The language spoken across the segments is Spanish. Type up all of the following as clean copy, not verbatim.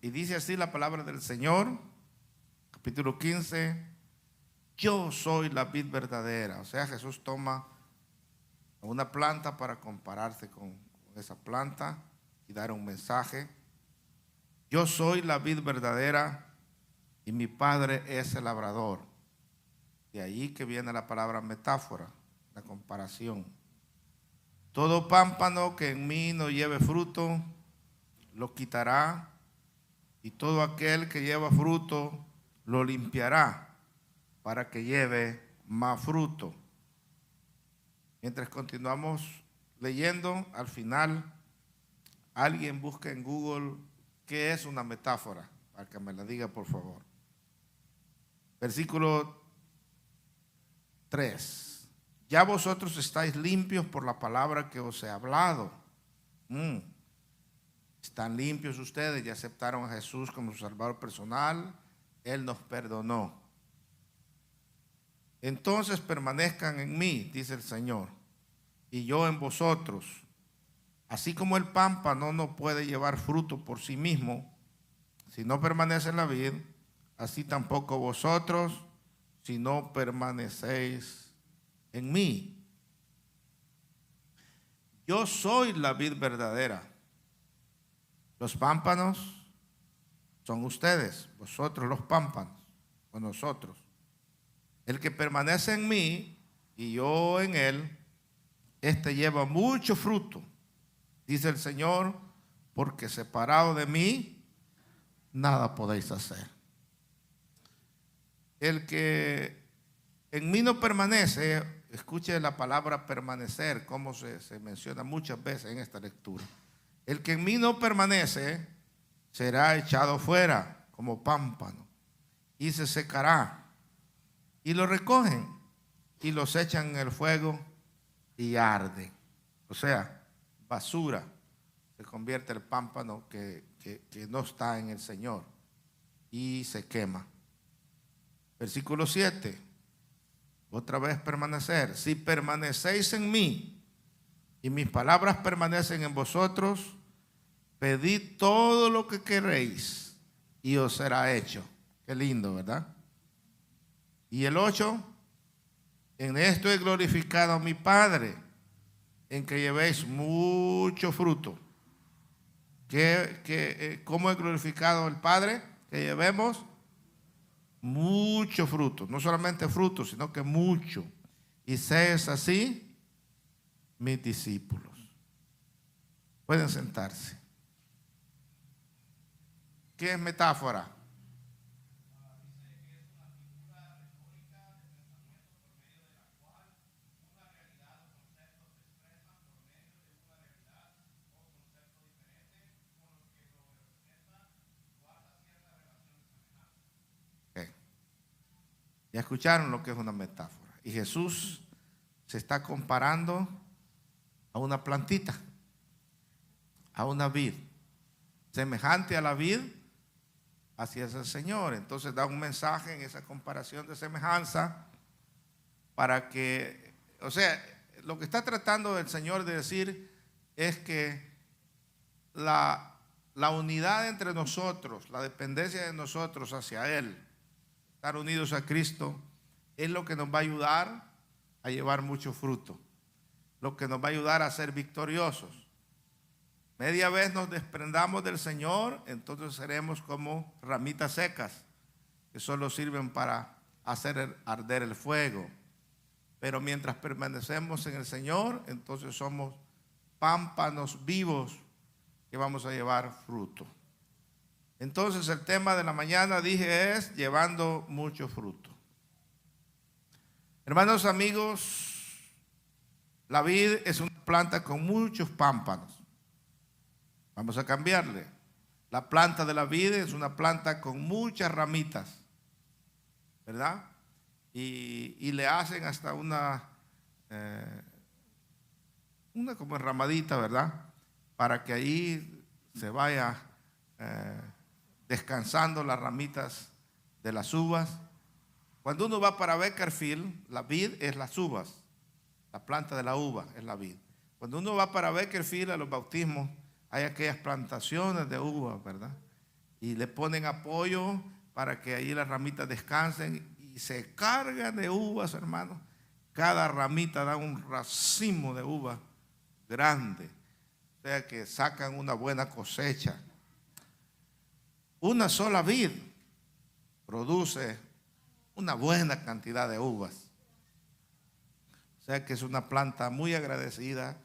Y dice así la palabra del Señor, capítulo 15, yo soy la vid verdadera. O sea, Jesús toma una planta para compararse con esa planta y dar un mensaje. Yo soy la vid verdadera y mi Padre es el labrador. De ahí que viene la palabra metáfora, la comparación. Todo pámpano que en mí no lleve fruto, lo quitará, y todo aquel que lleva fruto, lo limpiará, para que lleve más fruto. Mientras continuamos leyendo, al final, alguien busca en Google qué es una metáfora, para que me la diga por favor. Versículo 3. Ya vosotros estáis limpios por la palabra que os he hablado. Están limpios ustedes, ya aceptaron a Jesús como su Salvador personal. Él nos perdonó. Entonces permanezcan en mí, dice el Señor, y yo en vosotros. Así como el pámpano no puede llevar fruto por sí mismo, si no permanece en la vid, así tampoco vosotros, si no permanecéis en mí. Yo soy la vid verdadera. Los pámpanos son ustedes, vosotros los pámpanos, o nosotros. El que permanece en mí y yo en él, este lleva mucho fruto, dice el Señor, porque separado de mí, nada podéis hacer. El que en mí no permanece, escuche la palabra permanecer, como se menciona muchas veces en esta lectura. El que en mí no permanece será echado fuera como pámpano y se secará. Y lo recogen y los echan en el fuego y arden. O sea, basura se convierte el pámpano que no está en el Señor y se quema. Versículo 7. Otra vez permanecer. Si permanecéis en mí y mis palabras permanecen en vosotros, pedid todo lo que queréis y os será hecho. Qué lindo, ¿verdad? Y el 8, en esto he glorificado a mi Padre, en que llevéis mucho fruto. ¿Cómo he glorificado al Padre? Que llevemos mucho fruto, no solamente fruto, sino que mucho. Y seáis así mis discípulos. Pueden sentarse. ¿Qué es metáfora? Okay. Ya escucharon lo que es una metáfora. Y Jesús se está comparando a una plantita, a una vid, semejante a la vid, así es el Señor. Entonces da un mensaje en esa comparación de semejanza para que, o sea, lo que está tratando el Señor de decir es que la unidad entre nosotros, la dependencia de nosotros hacia Él, estar unidos a Cristo, es lo que nos va a ayudar a llevar mucho fruto, lo que nos va a ayudar a ser victoriosos. Media vez nos desprendamos del Señor, entonces seremos como ramitas secas que solo sirven para hacer arder el fuego. Pero mientras permanecemos en el Señor, entonces somos pámpanos vivos que vamos a llevar fruto. Entonces el tema de la mañana, dije, es llevando mucho fruto. Hermanos, amigos, la vid es una planta con muchos pámpanos. Vamos a cambiarle. La planta de la vid es una planta con muchas ramitas, ¿verdad? Y le hacen hasta una como enramadita, ¿verdad? Para que ahí se vaya descansando las ramitas de las uvas. Cuando uno va para Bakersfield, la vid es las uvas, la planta de la uva es la vid. Cuando uno va para Bakersfield a los bautismos, hay aquellas plantaciones de uvas, ¿verdad? y le ponen apoyo para que ahí las ramitas descansen y se cargan de uvas, hermano. Cada ramita da un racimo de uva grande, o sea que sacan una buena cosecha. Una sola vid produce una buena cantidad de uvas. O sea que es una planta muy agradecida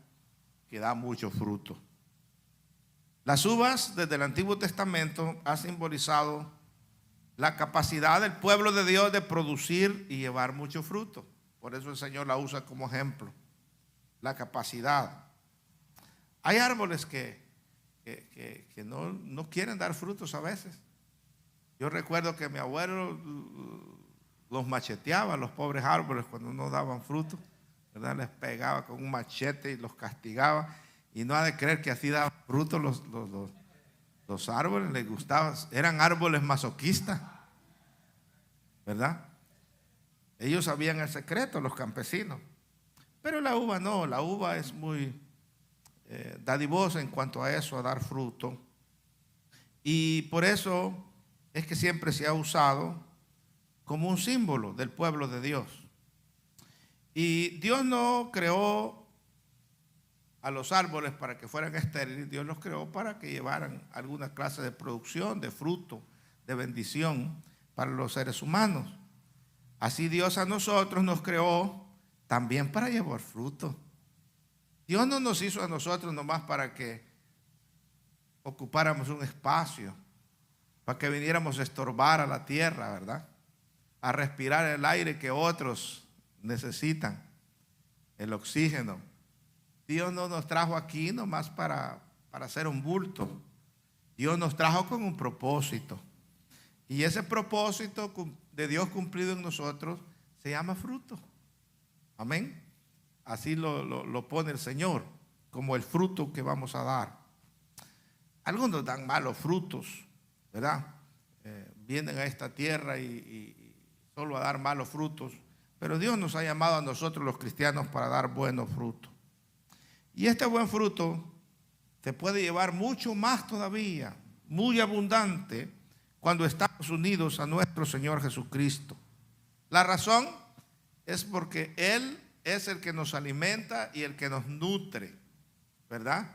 que da mucho fruto. Las uvas desde el Antiguo Testamento han simbolizado la capacidad del pueblo de Dios de producir y llevar mucho fruto. Por eso el Señor la usa como ejemplo. La capacidad. Hay árboles que no quieren dar frutos a veces. Yo recuerdo que mi abuelo los macheteaba, los pobres árboles, cuando no daban fruto, ¿verdad? Les pegaba con un machete y los castigaba. Y no ha de creer que así daban frutos los árboles, les gustaba. Eran árboles masoquistas, ¿verdad? Ellos sabían el secreto, los campesinos. Pero la uva no, la uva es muy dadivosa en cuanto a eso, a dar fruto. Y por eso es que siempre se ha usado como un símbolo del pueblo de Dios. Y Dios no creó a los árboles para que fueran estériles, Dios los creó para que llevaran alguna clase de producción, de fruto, de bendición para los seres humanos. Así Dios a nosotros nos creó también para llevar fruto. Dios no nos hizo a nosotros nomás para que ocupáramos un espacio, para que viniéramos a estorbar a la tierra, ¿verdad? A respirar el aire que otros necesitan, el oxígeno. Dios no nos trajo aquí nomás para hacer un bulto. Dios nos trajo con un propósito. Y ese propósito de Dios cumplido en nosotros se llama fruto. Amén. Así lo pone el Señor, como el fruto que vamos a dar. Algunos dan malos frutos, ¿verdad? Vienen a esta tierra y solo a dar malos frutos. Pero Dios nos ha llamado a nosotros los cristianos para dar buenos frutos. Y este buen fruto te puede llevar mucho más todavía, muy abundante, cuando estamos unidos a nuestro Señor Jesucristo. La razón es porque Él es el que nos alimenta y el que nos nutre, ¿verdad?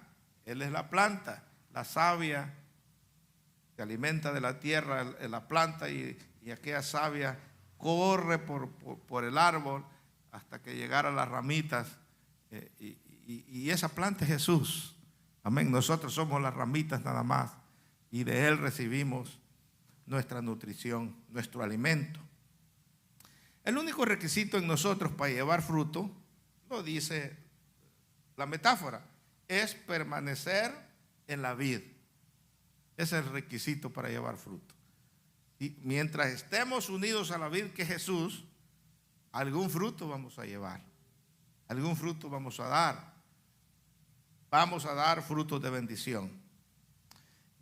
Él es la planta, la savia se alimenta de la tierra, la planta, y aquella savia corre por el árbol hasta que llegara a las ramitas, y esa planta es Jesús. Amén. Nosotros somos las ramitas nada más, y de Él recibimos nuestra nutrición, nuestro alimento. El único requisito en nosotros para llevar fruto, lo dice la metáfora, es permanecer en la vid. Ese es el requisito para llevar fruto. Y mientras estemos unidos a la vid que es Jesús, algún fruto vamos a llevar, algún fruto vamos a dar. Vamos a dar frutos de bendición.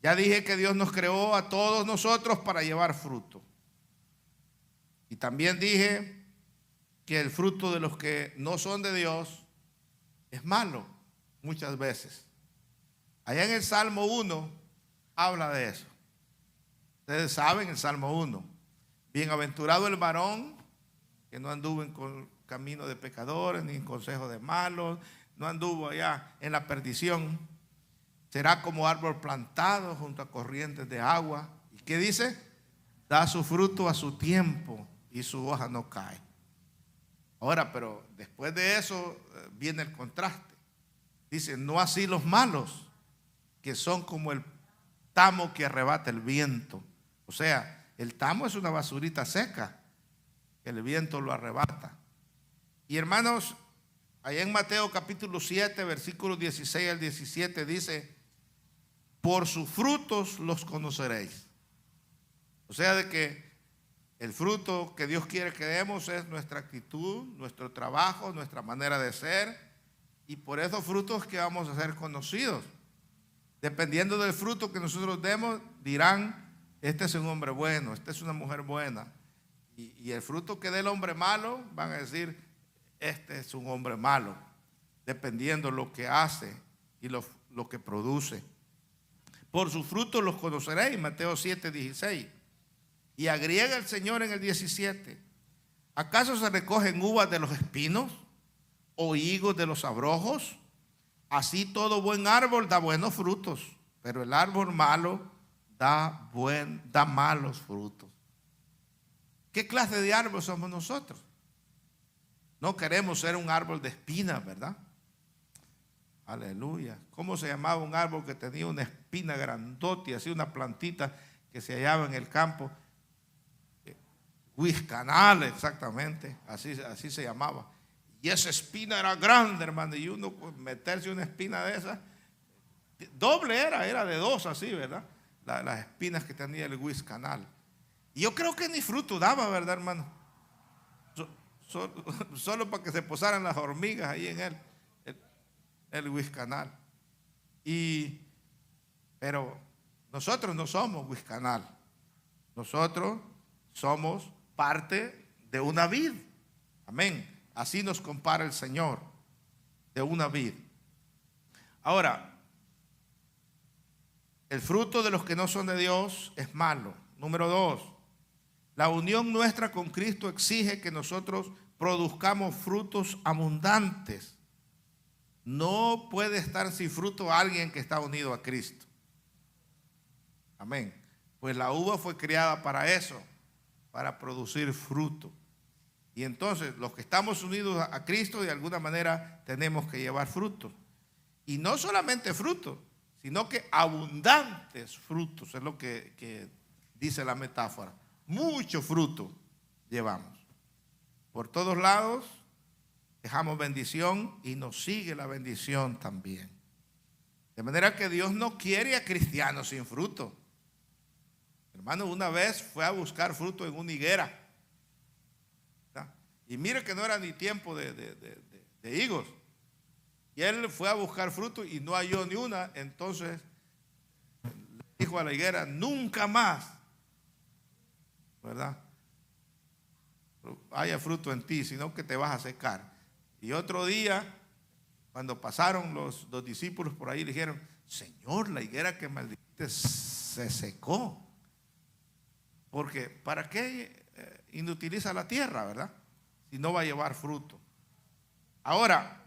Ya dije que Dios nos creó a todos nosotros para llevar fruto. Y también dije que el fruto de los que no son de Dios es malo muchas veces. Allá en el Salmo 1 habla de eso. Ustedes saben el Salmo 1. Bienaventurado el varón que no anduvo en camino de pecadores ni en consejo de malos, no anduvo allá en la perdición. Será como árbol plantado junto a corrientes de agua. ¿Y qué dice? Da su fruto a su tiempo y su hoja no cae. Ahora, pero después de eso viene el contraste. Dice, no así los malos, que son como el tamo que arrebata el viento. O sea, el tamo es una basurita seca, que el viento lo arrebata. Y hermanos, allá en Mateo capítulo 7, versículos 16 al 17 dice, por sus frutos los conoceréis. O sea, de que el fruto que Dios quiere que demos es nuestra actitud, nuestro trabajo, nuestra manera de ser, y por esos frutos que vamos a ser conocidos. Dependiendo del fruto que nosotros demos, dirán, este es un hombre bueno, esta es una mujer buena. Y el fruto que dé el hombre malo, van a decir, este es un hombre malo, dependiendo lo que hace y lo que produce. Por sus frutos los conoceréis, Mateo 7:16. Y agrega el Señor en el 17: ¿acaso se recogen uvas de los espinos o higos de los abrojos? Así todo buen árbol da buenos frutos, pero el árbol malo da malos frutos. ¿Qué clase de árbol somos nosotros? No queremos ser un árbol de espinas, ¿verdad? Aleluya. ¿Cómo se llamaba un árbol que tenía una espina grandota y así una plantita que se hallaba en el campo? Huiscanal, exactamente, así se llamaba. Y esa espina era grande, hermano, y uno meterse una espina de esas, doble era de dos así, ¿verdad? Las espinas que tenía el huiscanal. Y yo creo que ni fruto daba, ¿verdad, hermano? Solo para que se posaran las hormigas ahí en el huiscanal. Pero nosotros no somos huiscanal. Nosotros somos parte de una vid. Amén. Así nos compara el Señor, de una vid. Ahora, el fruto de los que no son de Dios es malo. Número 2, la unión nuestra con Cristo exige que nosotros produzcamos frutos abundantes. No puede estar sin fruto alguien que está unido a Cristo. Amén. Pues la uva fue criada para eso, para producir fruto. Y entonces los que estamos unidos a Cristo de alguna manera tenemos que llevar fruto. Y no solamente fruto, sino que abundantes frutos, es lo que dice la metáfora. Mucho fruto llevamos. Por todos lados dejamos bendición y nos sigue la bendición también. De manera que Dios no quiere a cristianos sin fruto. Hermano, una vez fue a buscar fruto en una higuera. Y mire que no era ni tiempo de higos. Y él fue a buscar fruto y no halló ni una. Entonces le dijo a la higuera: nunca más, ¿verdad?, haya fruto en ti, sino que te vas a secar. Y otro día, cuando pasaron los discípulos por ahí, le dijeron: Señor, la higuera que maldijiste se secó. Porque ¿para qué inutiliza la tierra, verdad?, si no va a llevar fruto. Ahora,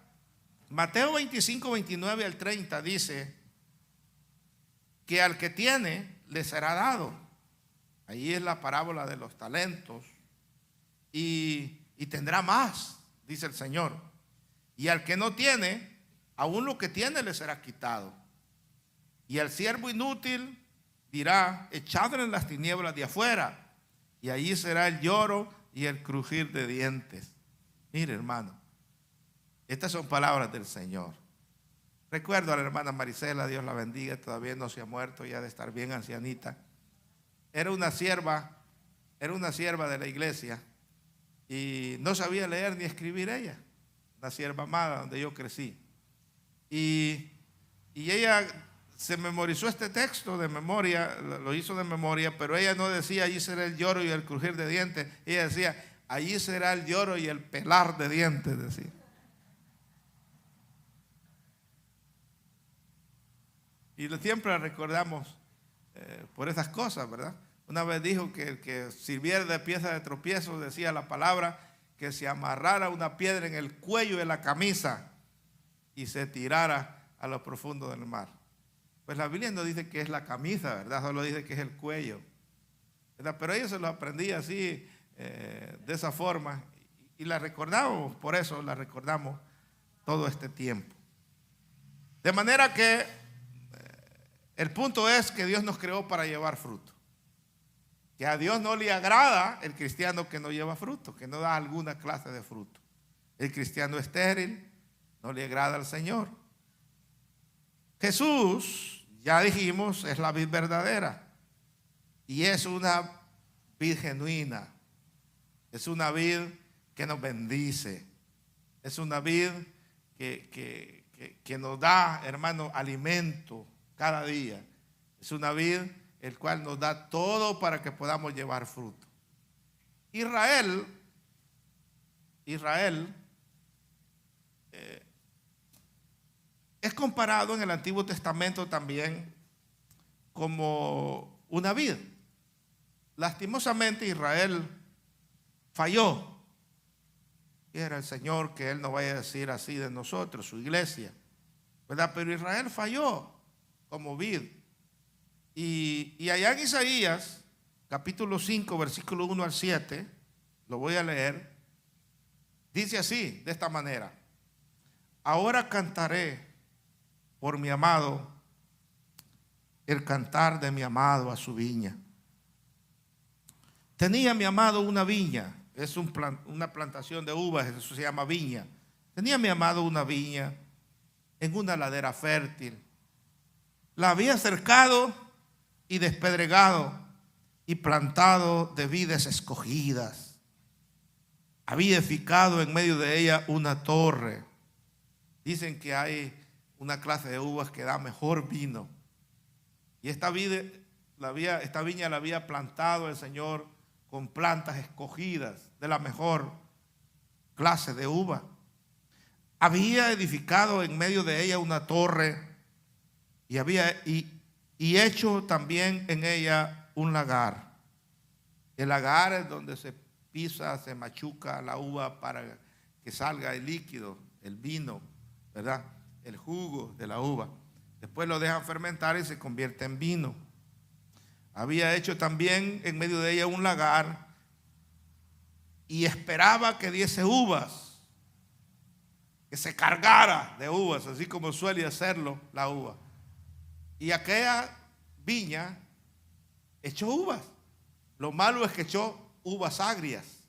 Mateo 25, 29 al 30 dice que al que tiene le será dado. Ahí es la parábola de los talentos. Y tendrá más, dice el Señor. Y al que no tiene, aún lo que tiene le será quitado. Y al siervo inútil dirá: echadlo en las tinieblas de afuera, y allí será el lloro y el crujir de dientes. Mire, hermano, estas son palabras del Señor. Recuerdo a la hermana Marisela, Dios la bendiga, todavía no se ha muerto, ya de estar bien ancianita. Era una sierva de la iglesia y no sabía leer ni escribir ella. Una sierva amada donde yo crecí. Y ella se memorizó este texto de memoria, lo hizo de memoria, pero ella no decía: allí será el lloro y el crujir de dientes. Ella decía: allí será el lloro y el pelar de dientes, decía. Y siempre la recordamos por esas cosas, ¿verdad? Una vez dijo que el que sirviera de pieza de tropiezo, decía la palabra, que se amarrara una piedra en el cuello de la camisa y se tirara a lo profundo del mar. Pues la Biblia no dice que es la camisa, ¿verdad? Solo dice que es el cuello, ¿verdad? Pero ella se lo aprendía así, de esa forma, y la recordamos, por eso la recordamos todo este tiempo. De manera que el punto es que Dios nos creó para llevar fruto. Que a Dios no le agrada el cristiano que no lleva fruto, que no da alguna clase de fruto. El cristiano estéril no le agrada al Señor. Jesús, ya dijimos, es la vid verdadera y es una vid genuina. Es una vid que nos bendice. Es una vid que nos da, hermano, alimento cada día. Es una vid el cual nos da todo para que podamos llevar fruto. Israel es comparado en el Antiguo Testamento también como una vid. Lastimosamente Israel falló. Y era el Señor que Él no vaya a decir así de nosotros, su iglesia, ¿verdad? Pero Israel falló como vid. Y allá en Isaías, capítulo 5, versículo 1 al 7, lo voy a leer, dice así, de esta manera: ahora cantaré por mi amado el cantar de mi amado a su viña. Tenía mi amado una viña, es una plantación de uvas, eso se llama viña. Tenía mi amado una viña en una ladera fértil. La había cercado y despedregado y plantado de vides escogidas. Había edificado en medio de ella una torre. Dicen que hay una clase de uvas que da mejor vino. Y esta viña la había plantado el Señor con plantas escogidas de la mejor clase de uva. Había edificado en medio de ella una torre y hecho también en ella un lagar. El lagar es donde se pisa, se machuca la uva para que salga el líquido, el vino, ¿verdad? El jugo de la uva. Después lo dejan fermentar y se convierte en vino. Había hecho también en medio de ella un lagar y esperaba que diese uvas, que se cargara de uvas, así como suele hacerlo la uva. Y aquella viña echó uvas. Lo malo es que echó uvas agrias.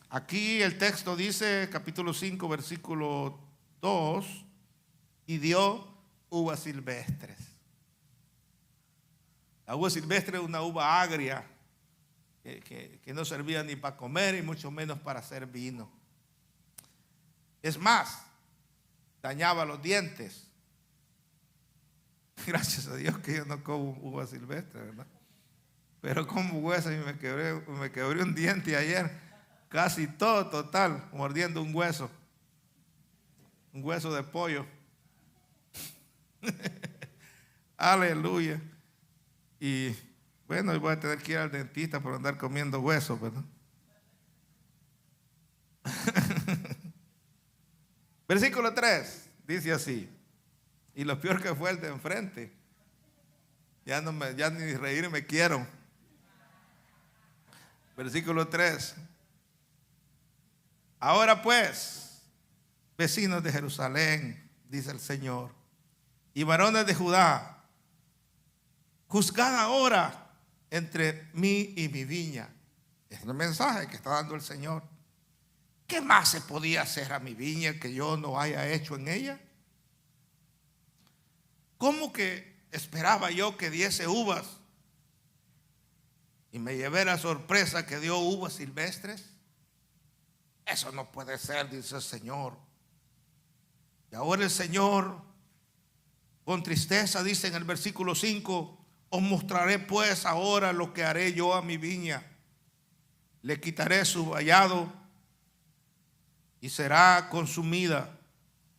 Aquí el texto dice, capítulo 5, versículo 2, y dio uvas silvestres. La uva silvestre es una uva agria que no servía ni para comer y mucho menos para hacer vino. Es más, dañaba los dientes. Gracias a Dios que yo no como uva silvestre, ¿verdad? Pero como hueso y me quebré un diente ayer, casi todo total, mordiendo un hueso de pollo. Aleluya. Y bueno, voy a tener que ir al dentista por andar comiendo huesos, ¿verdad? Versículo 3 dice así. Y lo peor que fue el de enfrente. Ya ni reír me quiero. Versículo 3. Ahora pues, vecinos de Jerusalén, dice el Señor, y varones de Judá, juzgad ahora entre mí y mi viña. Es el mensaje que está dando el Señor. ¿Qué más se podía hacer a mi viña que yo no haya hecho en ella? ¿Cómo que esperaba yo que diese uvas y me llevé la sorpresa que dio uvas silvestres? Eso no puede ser, dice el Señor. Y ahora el Señor, con tristeza, dice en el versículo 5, os mostraré pues ahora lo que haré yo a mi viña. Le quitaré su vallado y será consumida.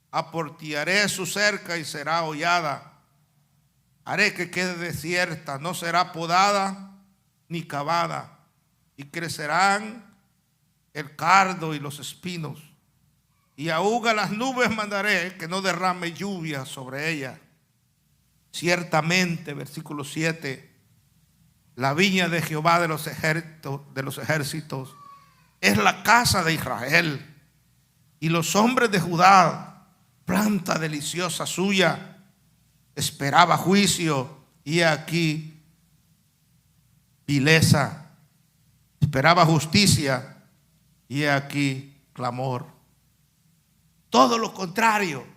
Aportillaré su cerca y será hollada. Haré que quede desierta, no será podada ni cavada. Y crecerán el cardo y los espinos. Y aún a las nubes mandaré que no derrame lluvia sobre ella. Ciertamente, versículo 7, la viña de Jehová de los ejércitos es la casa de Israel, y los hombres de Judá, planta deliciosa suya. Esperaba juicio y aquí vileza. Esperaba justicia y aquí clamor. Todo lo contrario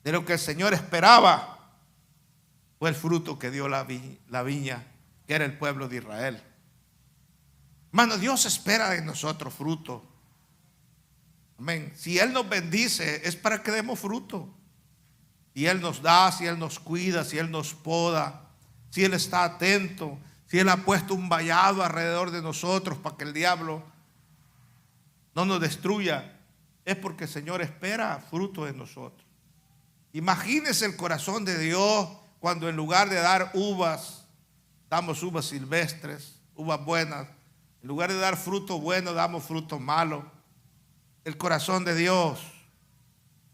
de lo que el Señor esperaba fue el fruto que dio la viña, que era el pueblo de Israel. Hermano, Dios espera de nosotros fruto. Amén. Si Él nos bendice, es para que demos fruto. Si Él nos da, si Él nos cuida, si Él nos poda, si Él está atento, si Él ha puesto un vallado alrededor de nosotros para que el diablo no nos destruya, es porque el Señor espera fruto de nosotros. Imagínese el corazón de Dios cuando en lugar de dar uvas, damos uvas silvestres, uvas buenas? En lugar de dar fruto bueno, damos fruto malo. El corazón de Dios,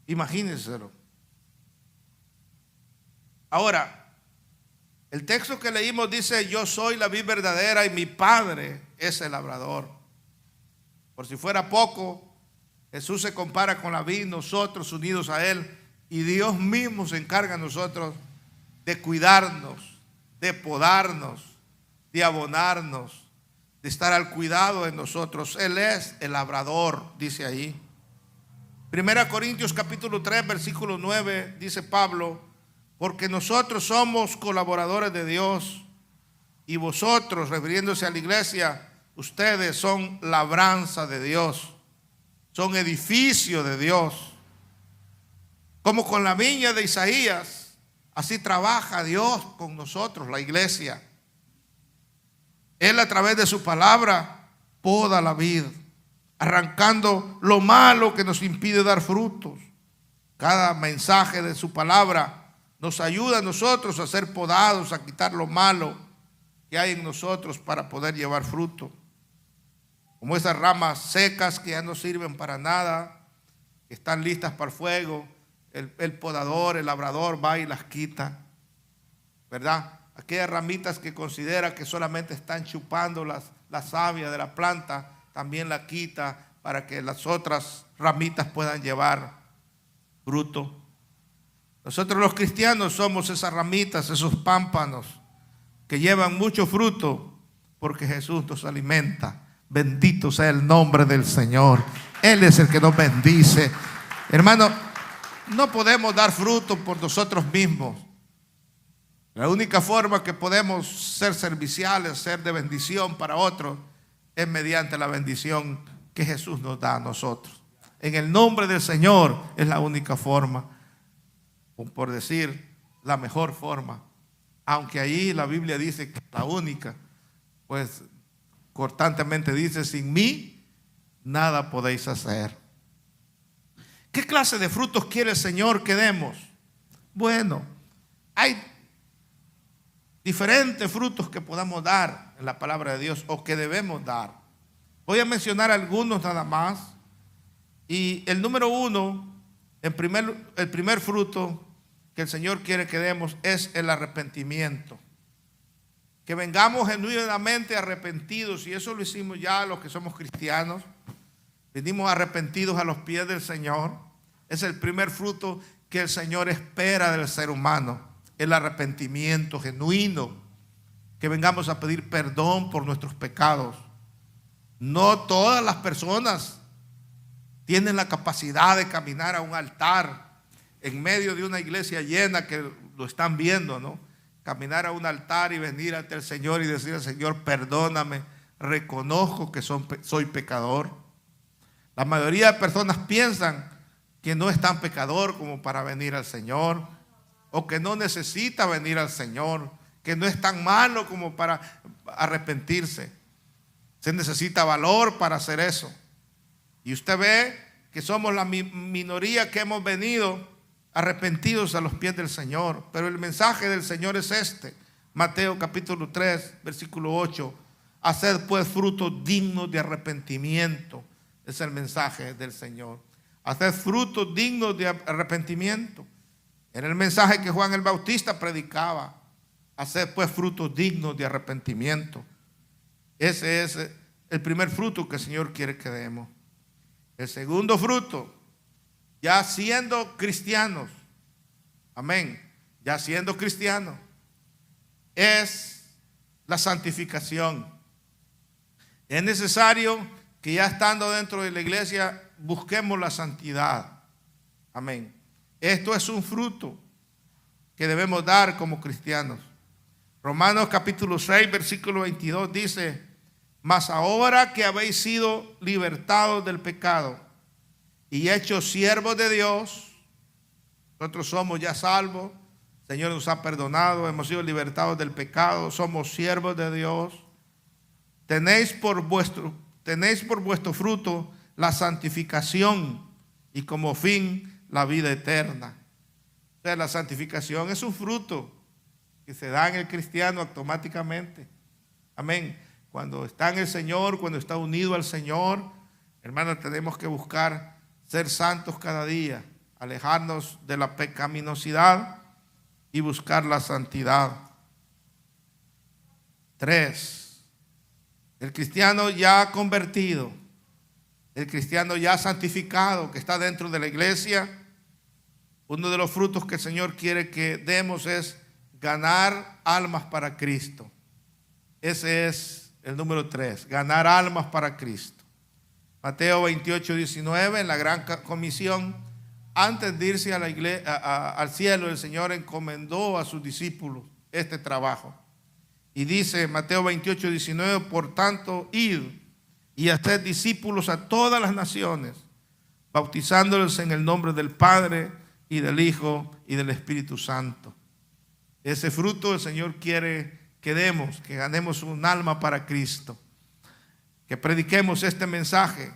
imagínenselo. Ahora, el texto que leímos dice: yo soy la vid verdadera y mi Padre es el labrador. Por si fuera poco, Jesús se compara con la vid, nosotros unidos a Él, y Dios mismo se encarga a nosotros de cuidarnos, de podarnos, de abonarnos, de estar al cuidado de nosotros. Él es el labrador, dice ahí. 1 Corintios capítulo 3, versículo 9, dice Pablo: porque nosotros somos colaboradores de Dios, y vosotros, refiriéndose a la iglesia, ustedes son labranza de Dios, son edificio de Dios. Como con la viña de Isaías, así trabaja Dios con nosotros, la iglesia. Él, a través de su palabra, poda la vid, arrancando lo malo que nos impide dar frutos. Cada mensaje de su palabra nos ayuda a nosotros a ser podados, a quitar lo malo que hay en nosotros para poder llevar fruto. Como esas ramas secas que ya no sirven para nada, que están listas para el fuego, el podador, el labrador va y las quita, ¿verdad? Aquellas ramitas que considera que solamente están chupando la savia de la planta, también la quita para que las otras ramitas puedan llevar fruto. Nosotros los cristianos somos esas ramitas, esos pámpanos que llevan mucho fruto porque Jesús nos alimenta. Bendito sea el nombre del Señor. Él es el que nos bendice. Hermano, no podemos dar fruto por nosotros mismos. La única forma que podemos ser serviciales, ser de bendición para otros, es mediante la bendición que Jesús nos da a nosotros. En el nombre del Señor es la única forma, o por decir, la mejor forma. Aunque ahí la Biblia dice que es la única, pues cortantemente dice: sin mí nada podéis hacer. ¿Qué clase de frutos quiere el Señor que demos? Bueno, hay diferentes frutos que podamos dar en la palabra de Dios, o que debemos dar. Voy a mencionar algunos nada más. Y el número uno, el primer fruto que el Señor quiere que demos es el arrepentimiento. Que vengamos genuinamente arrepentidos, y eso lo hicimos ya los que somos cristianos. Venimos arrepentidos a los pies del Señor. Es el primer fruto que el Señor espera del ser humano, el arrepentimiento genuino. Que vengamos a pedir perdón por nuestros pecados. No todas las personas tienen la capacidad de caminar a un altar en medio de una iglesia llena que lo están viendo, ¿no? Caminar a un altar y venir ante el Señor y decir al Señor: perdóname, reconozco que soy pecador. La mayoría de personas piensan que no es tan pecador como para venir al Señor, o que no necesita venir al Señor, que no es tan malo como para arrepentirse. Se necesita valor para hacer eso. Y usted ve que somos la minoría que hemos venido arrepentidos a los pies del Señor. Pero el mensaje del Señor es este: Mateo capítulo 3, versículo 8. Haced pues frutos dignos de arrepentimiento. Es el mensaje del Señor. Haced frutos dignos de arrepentimiento. Era el mensaje que Juan el Bautista predicaba. Haced pues frutos dignos de arrepentimiento. Ese es el primer fruto que el Señor quiere que demos. El segundo fruto, ya siendo cristianos, amén, ya siendo cristianos, es la santificación. Es necesario que ya estando dentro de la iglesia busquemos la santidad. Amén. Esto es un fruto que debemos dar como cristianos. Romanos capítulo 6, versículo 22 dice: mas ahora que habéis sido libertados del pecado y hechos siervos de Dios, nosotros somos ya salvos, el Señor nos ha perdonado, hemos sido libertados del pecado, somos siervos de Dios. Tenéis por vuestro fruto la santificación y como fin la vida eterna. O sea, la santificación es un fruto que se da en el cristiano automáticamente. Amén. Cuando está en el Señor, cuando está unido al Señor, hermanos, tenemos que buscar ser santos cada día, alejarnos de la pecaminosidad y buscar la santidad. 3. El cristiano ya convertido, el cristiano ya santificado, que está dentro de la iglesia, uno de los frutos que el Señor quiere que demos es ganar almas para Cristo. Ese es el número 3, ganar almas para Cristo. Mateo 28, 19, en la gran comisión, antes de irse a la iglesia, al cielo, el Señor encomendó a sus discípulos este trabajo. Y dice Mateo 28, 19, por tanto, id y haced discípulos a todas las naciones, bautizándolos en el nombre del Padre y del Hijo y del Espíritu Santo. Ese fruto el Señor quiere que demos, que ganemos un alma para Cristo, que prediquemos este mensaje,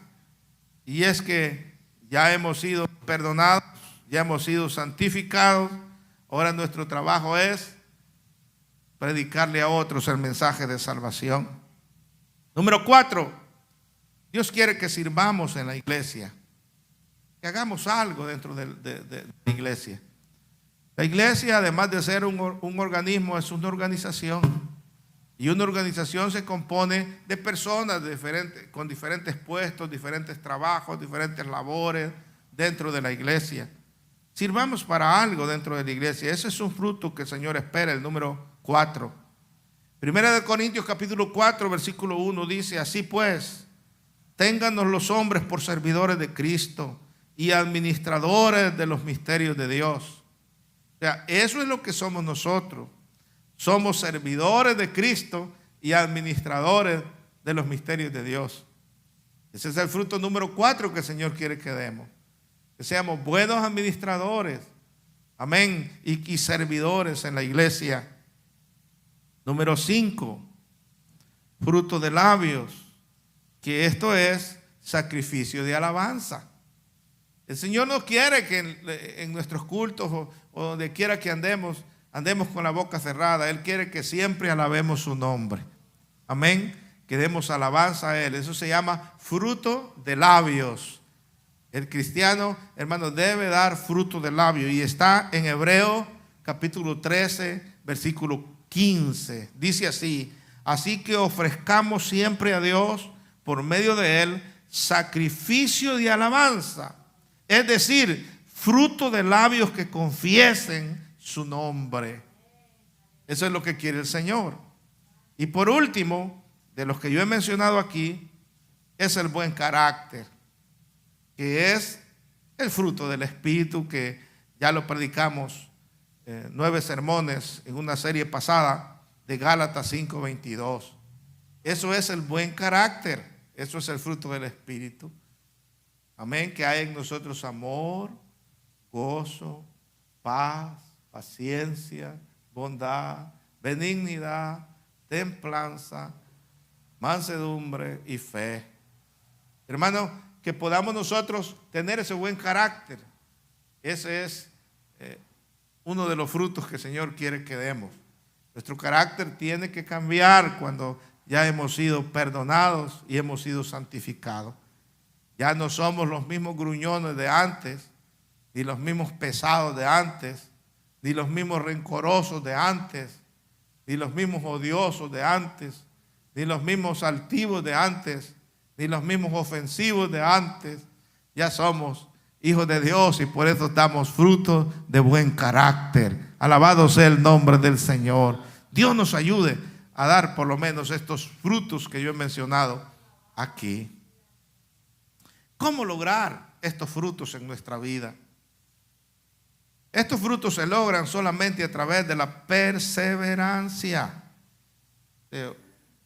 y es que ya hemos sido perdonados, ya hemos sido santificados. Ahora nuestro trabajo es predicarle a otros el mensaje de salvación. Número 4, Dios quiere que sirvamos en la iglesia, que hagamos algo dentro de la iglesia. La iglesia, además de ser un organismo, es una organización. Y una organización se compone de personas con diferentes puestos, diferentes trabajos, diferentes labores dentro de la iglesia. Sirvamos para algo dentro de la iglesia. Ese es un fruto que el Señor espera, el número 4. Primera de Corintios capítulo 4, versículo 1 dice, así pues, téngannos los hombres por servidores de Cristo y administradores de los misterios de Dios. O sea, eso es lo que somos nosotros. Somos servidores de Cristo y administradores de los misterios de Dios. Ese es el fruto número 4 que el Señor quiere que demos. Que seamos buenos administradores, amén, y servidores en la iglesia. Número 5, fruto de labios, que esto es sacrificio de alabanza. El Señor no quiere que en nuestros cultos o donde quiera que andemos con la boca cerrada. Él quiere que siempre alabemos su nombre. Amén. Que demos alabanza a Él. Eso se llama fruto de labios. El cristiano, hermano, debe dar fruto de labios. Y está en Hebreos capítulo 13, versículo 15. Dice así, así que ofrezcamos siempre a Dios por medio de Él sacrificio de alabanza. Es decir, fruto de labios que confiesen su nombre. Eso es lo que quiere el Señor. Y por último, de los que yo he mencionado aquí, es el buen carácter, que es el fruto del Espíritu, que ya lo predicamos 9 sermones en una serie pasada de Gálatas 5:22. Eso es el buen carácter, eso es el fruto del Espíritu. Amén, que hay en nosotros amor, gozo, paz, paciencia, bondad, benignidad, templanza, mansedumbre y fe. Hermano, que podamos nosotros tener ese buen carácter. Ese es uno de los frutos que el Señor quiere que demos. Nuestro carácter tiene que cambiar cuando ya hemos sido perdonados y hemos sido santificados. Ya no somos los mismos gruñones de antes, ni los mismos pesados de antes, ni los mismos rencorosos de antes, ni los mismos odiosos de antes, ni los mismos altivos de antes, ni los mismos ofensivos de antes. Ya somos hijos de Dios y por eso damos frutos de buen carácter. Alabado sea el nombre del Señor. Dios nos ayude a dar por lo menos estos frutos que yo he mencionado aquí. ¿Cómo lograr estos frutos en nuestra vida? Estos frutos se logran solamente a través de la perseverancia.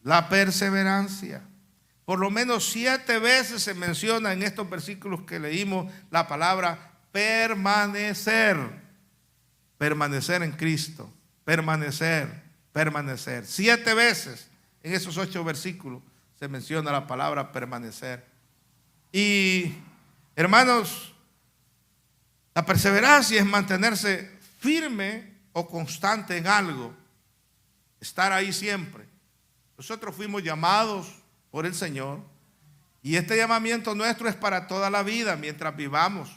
La perseverancia. Por lo menos 7 veces se menciona en estos versículos que leímos la palabra permanecer. Permanecer en Cristo. Permanecer. 7 veces en esos 8 versículos se menciona la palabra permanecer. Y hermanos, la perseverancia es mantenerse firme o constante en algo estar ahí siempre. Nosotros fuimos llamados por el Señor y este llamamiento nuestro es para toda la vida mientras vivamos.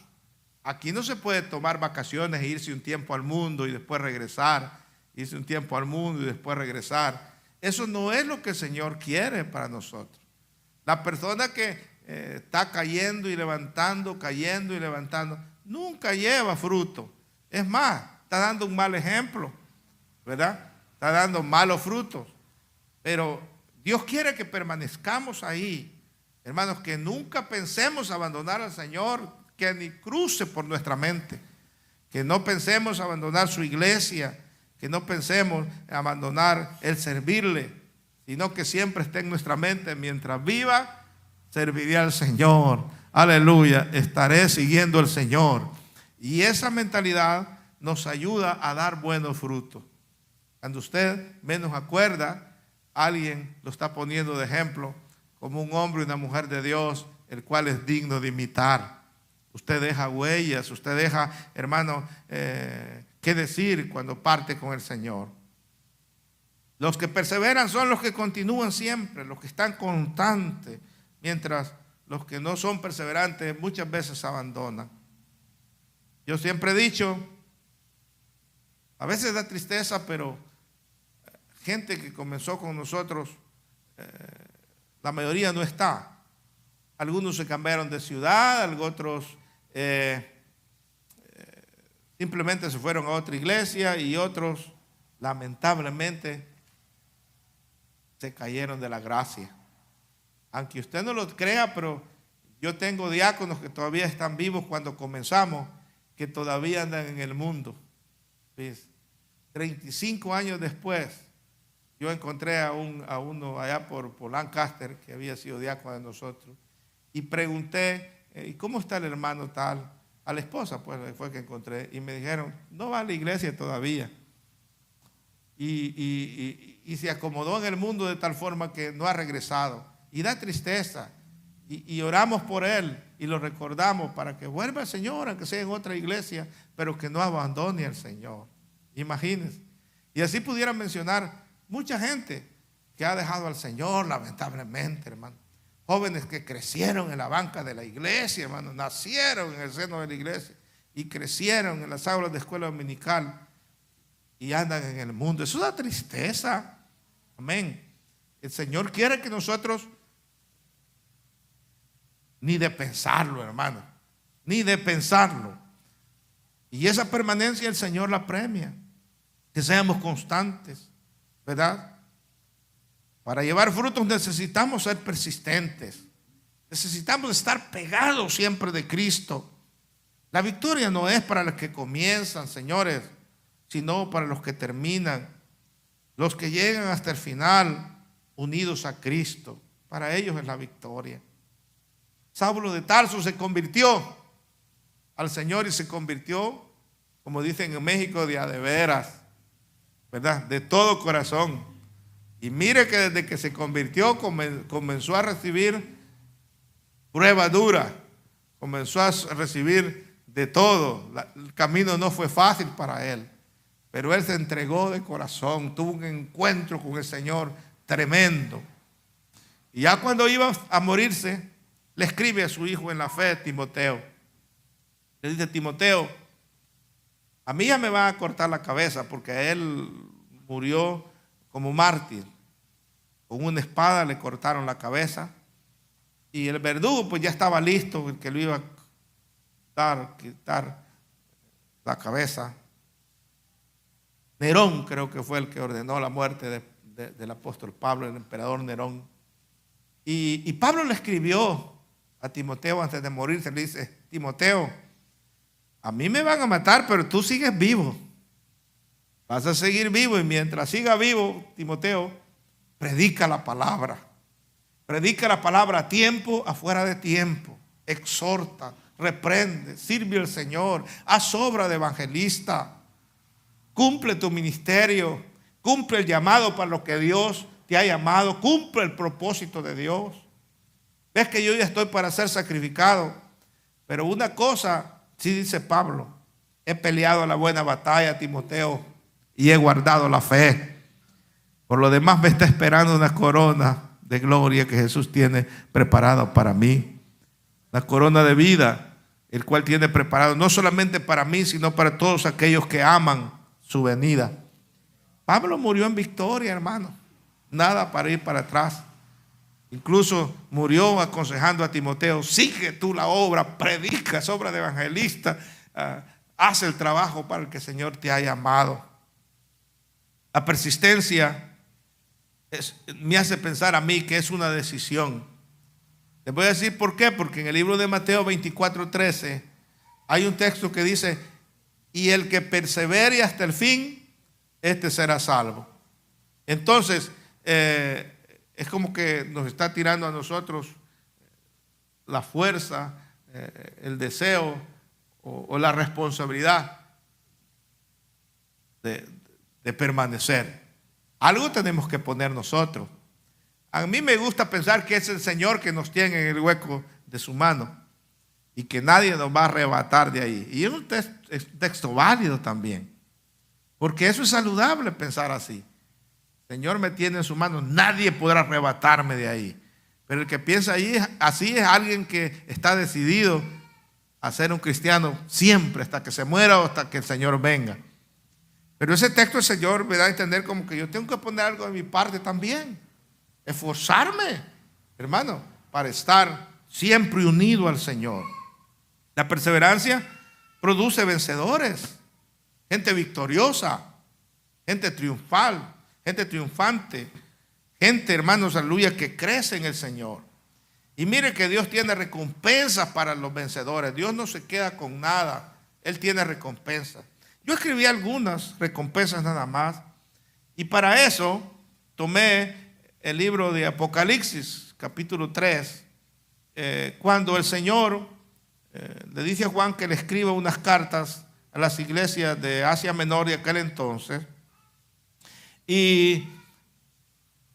Aquí no se puede tomar vacaciones e irse un tiempo al mundo y después regresar, irse un tiempo al mundo y después regresar. Eso no es lo que el Señor quiere para nosotros. La persona que está cayendo y levantando, nunca lleva fruto. Es más, está dando un mal ejemplo, ¿verdad? Está dando malos frutos. Pero Dios quiere que permanezcamos ahí. Hermanos, que nunca pensemos abandonar al Señor, que ni cruce por nuestra mente. Que no pensemos abandonar su iglesia, que no pensemos abandonar el servirle, sino que siempre esté en nuestra mente: mientras viva, serviré al Señor. Aleluya, estaré siguiendo al Señor. Y esa mentalidad nos ayuda a dar buenos frutos. Cuando usted menos acuerda, alguien lo está poniendo de ejemplo como un hombre y una mujer de Dios, el cual es digno de imitar. Usted deja huellas, usted deja, hermano, qué decir cuando parte con el Señor. Los que perseveran son los que continúan siempre, los que están constantes, mientras los que no son perseverantes muchas veces abandonan. Yo siempre he dicho, a veces da tristeza, pero gente que comenzó con nosotros, la mayoría no está. Algunos se cambiaron de ciudad, otros simplemente se fueron a otra iglesia y otros lamentablemente se cayeron de la gracia. Aunque usted no lo crea, pero yo tengo diáconos que todavía están vivos cuando comenzamos, que todavía andan en el mundo. ¿Ves? 35 años después, yo encontré a uno allá por Lancaster, que había sido diácono de nosotros, y pregunté, ¿y cómo está el hermano tal? A la esposa, pues, fue que encontré, y me dijeron, no va a la iglesia todavía. Y se acomodó en el mundo de tal forma que no ha regresado. Y da tristeza. Y oramos por él y lo recordamos para que vuelva al Señor, aunque sea en otra iglesia, pero que no abandone al Señor. Imagínense. Y así pudieran mencionar mucha gente que ha dejado al Señor, lamentablemente, hermano. Jóvenes que crecieron en la banca de la iglesia, hermano, nacieron en el seno de la iglesia y crecieron en las aulas de escuela dominical y andan en el mundo. Eso da tristeza. Amén. El Señor quiere que nosotros, ni de pensarlo, hermano, ni de pensarlo. Y esa permanencia el Señor la premia. Que seamos constantes, ¿verdad? Para llevar frutos necesitamos ser persistentes. Necesitamos estar pegados siempre de Cristo. La victoria no es para los que comienzan, señores, sino para los que terminan. Los que llegan hasta el final unidos a Cristo. Para ellos es la victoria. Saulo de Tarso se convirtió al Señor y se convirtió, como dicen en México, de a de veras, ¿verdad? De todo corazón. Y mire que desde que se convirtió comenzó a recibir prueba dura, comenzó a recibir de todo. El camino no fue fácil para él, pero él se entregó de corazón, tuvo un encuentro con el Señor tremendo. Y ya cuando iba a morirse, le escribe a su hijo en la fe, Timoteo. Le dice: Timoteo, a mí ya me van a cortar la cabeza porque él murió como mártir. Con una espada le cortaron la cabeza y el verdugo pues ya estaba listo, el que lo iba a quitar la cabeza. Nerón creo que fue el que ordenó la muerte del apóstol Pablo, el emperador Nerón. Y Pablo le escribió a Timoteo antes de morirse, le dice: Timoteo, a mí me van a matar, pero tú sigues vivo. Vas a seguir vivo y mientras siga vivo, Timoteo, predica la palabra. Predica la palabra a tiempo, afuera de tiempo. Exhorta, reprende, sirve al Señor, haz obra de evangelista. Cumple tu ministerio, cumple el llamado para lo que Dios te ha llamado, cumple el propósito de Dios. Ves que yo ya estoy para ser sacrificado, pero una cosa sí dice Pablo: he peleado la buena batalla, Timoteo, y he guardado la fe. Por lo demás me está esperando una corona de gloria que Jesús tiene preparada para mí. La corona de vida, el cual tiene preparado no solamente para mí, sino para todos aquellos que aman su venida. Pablo murió en victoria, hermano. Nada para ir para atrás. Incluso murió aconsejando a Timoteo: sigue tú la obra, predica, es obra de evangelista, haz el trabajo para el que el Señor te ha llamado. La persistencia me hace pensar a mí que es una decisión. Les voy a decir por qué. Porque en el libro de Mateo 24:13 hay un texto que dice: y el que persevere hasta el fin, este será salvo. Entonces, es como que nos está tirando a nosotros la fuerza, el deseo o la responsabilidad de permanecer. Algo tenemos que poner nosotros. A mí me gusta pensar que es el Señor que nos tiene en el hueco de su mano y que nadie nos va a arrebatar de ahí. Y es un texto válido también, porque eso es saludable, pensar así. El Señor me tiene en su mano, nadie podrá arrebatarme de ahí. Pero el que piensa así es alguien que está decidido a ser un cristiano siempre, hasta que se muera o hasta que el Señor venga. Pero ese texto el Señor me da a entender como que yo tengo que poner algo de mi parte también. Esforzarme, hermano, para estar siempre unido al Señor. La perseverancia produce vencedores, gente victoriosa, gente triunfal, gente triunfante, gente, hermanos, aleluya, que crece en el Señor. Y mire que Dios tiene recompensas para los vencedores. Dios no se queda con nada, Él tiene recompensas. Yo escribí algunas recompensas nada más, y para eso tomé el libro de Apocalipsis, capítulo 3, cuando el Señor le dice a Juan que le escriba unas cartas a las iglesias de Asia Menor de aquel entonces, y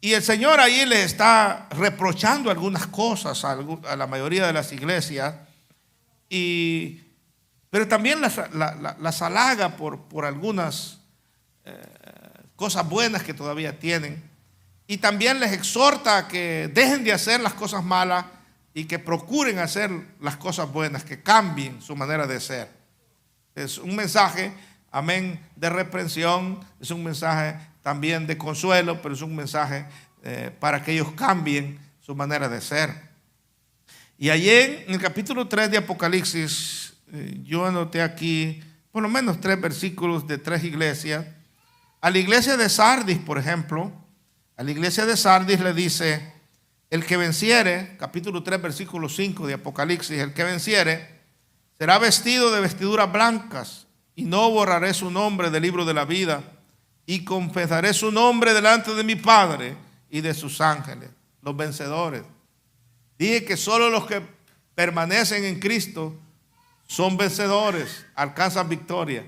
el Señor ahí le está reprochando algunas cosas a la mayoría de las iglesias, pero también las halaga por algunas cosas buenas que todavía tienen. Y también les exhorta a que dejen de hacer las cosas malas y que procuren hacer las cosas buenas, que cambien su manera de ser. Es un mensaje, amén, de reprensión, es un mensaje también de consuelo, pero es un mensaje para que ellos cambien su manera de ser. Y allí en el capítulo 3 de Apocalipsis, yo anoté aquí por lo menos 3 versículos de 3 iglesias. A la iglesia de Sardis, por ejemplo, a la iglesia de Sardis le dice: el que venciere, capítulo 3, versículo 5 de Apocalipsis, el que venciere será vestido de vestiduras blancas, y no borraré su nombre del libro de la vida, y confesaré su nombre delante de mi Padre y de sus ángeles, los vencedores. Dije que solo los que permanecen en Cristo son vencedores, alcanzan victoria.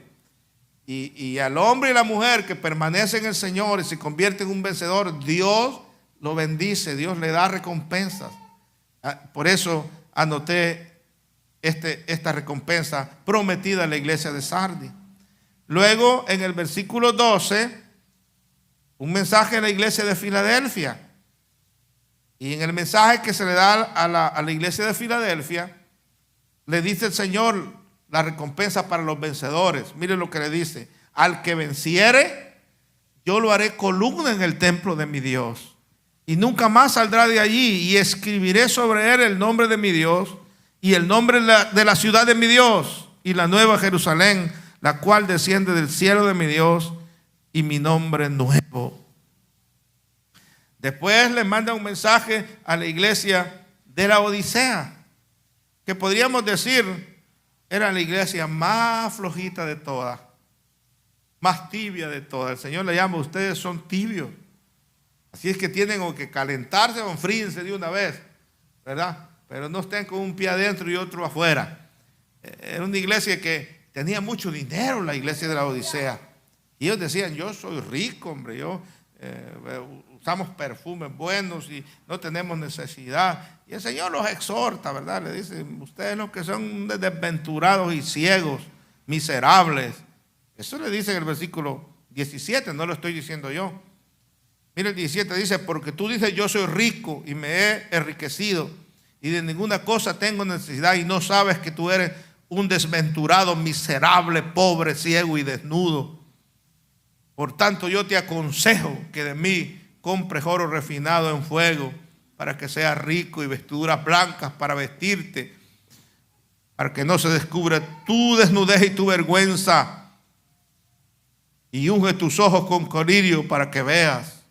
Y al hombre y la mujer que permanecen en el Señor y se convierten en un vencedor, Dios lo bendice, Dios le da recompensas. Por eso anoté esta recompensa prometida a la iglesia de Sardis. Luego, en el versículo 12, un mensaje a la iglesia de Filadelfia. Y en el mensaje que se le da a la iglesia de Filadelfia, le dice el Señor la recompensa para los vencedores. Mire lo que le dice: al que venciere, yo lo haré columna en el templo de mi Dios, y nunca más saldrá de allí, y escribiré sobre él el nombre de mi Dios y el nombre de la ciudad de mi Dios y la nueva Jerusalén, la cual desciende del cielo de mi Dios, y mi nombre nuevo. Después le manda un mensaje a la iglesia de la Odisea, que podríamos decir era la iglesia más flojita de todas, más tibia de todas. El Señor le llama: ustedes son tibios, así es que tienen o que calentarse o enfríense de una vez, ¿verdad? Pero no estén con un pie adentro y otro afuera. Era una iglesia que tenía mucho dinero, la iglesia de la Odisea. Y ellos decían: yo soy rico, hombre, usamos perfumes buenos y no tenemos necesidad. Y el Señor los exhorta, ¿verdad? Le dice: ustedes los que son desventurados y ciegos, miserables. Eso le dice en el versículo 17, no lo estoy diciendo yo. Mira el 17, dice, porque tú dices, yo soy rico y me he enriquecido y de ninguna cosa tengo necesidad, y no sabes que tú eres un desventurado, miserable, pobre, ciego y desnudo. Por tanto, yo te aconsejo que de mí compres oro refinado en fuego, para que seas rico, y vestiduras blancas para vestirte, para que no se descubra tu desnudez y tu vergüenza, y unge tus ojos con colirio para que veas.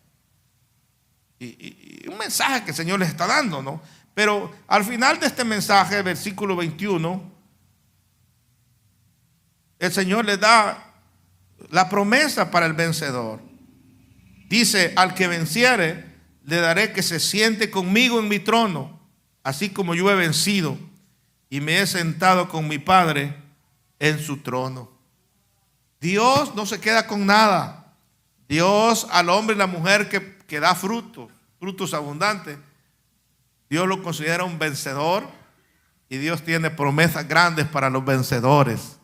Y un mensaje que el Señor les está dando, ¿no? Pero al final de este mensaje, versículo 21, el Señor le da la promesa para el vencedor. Dice, al que venciere, le daré que se siente conmigo en mi trono, así como yo he vencido y me he sentado con mi Padre en su trono. Dios no se queda con nada. Dios al hombre y la mujer que da frutos abundantes, Dios lo considera un vencedor, y Dios tiene promesas grandes para los vencedores.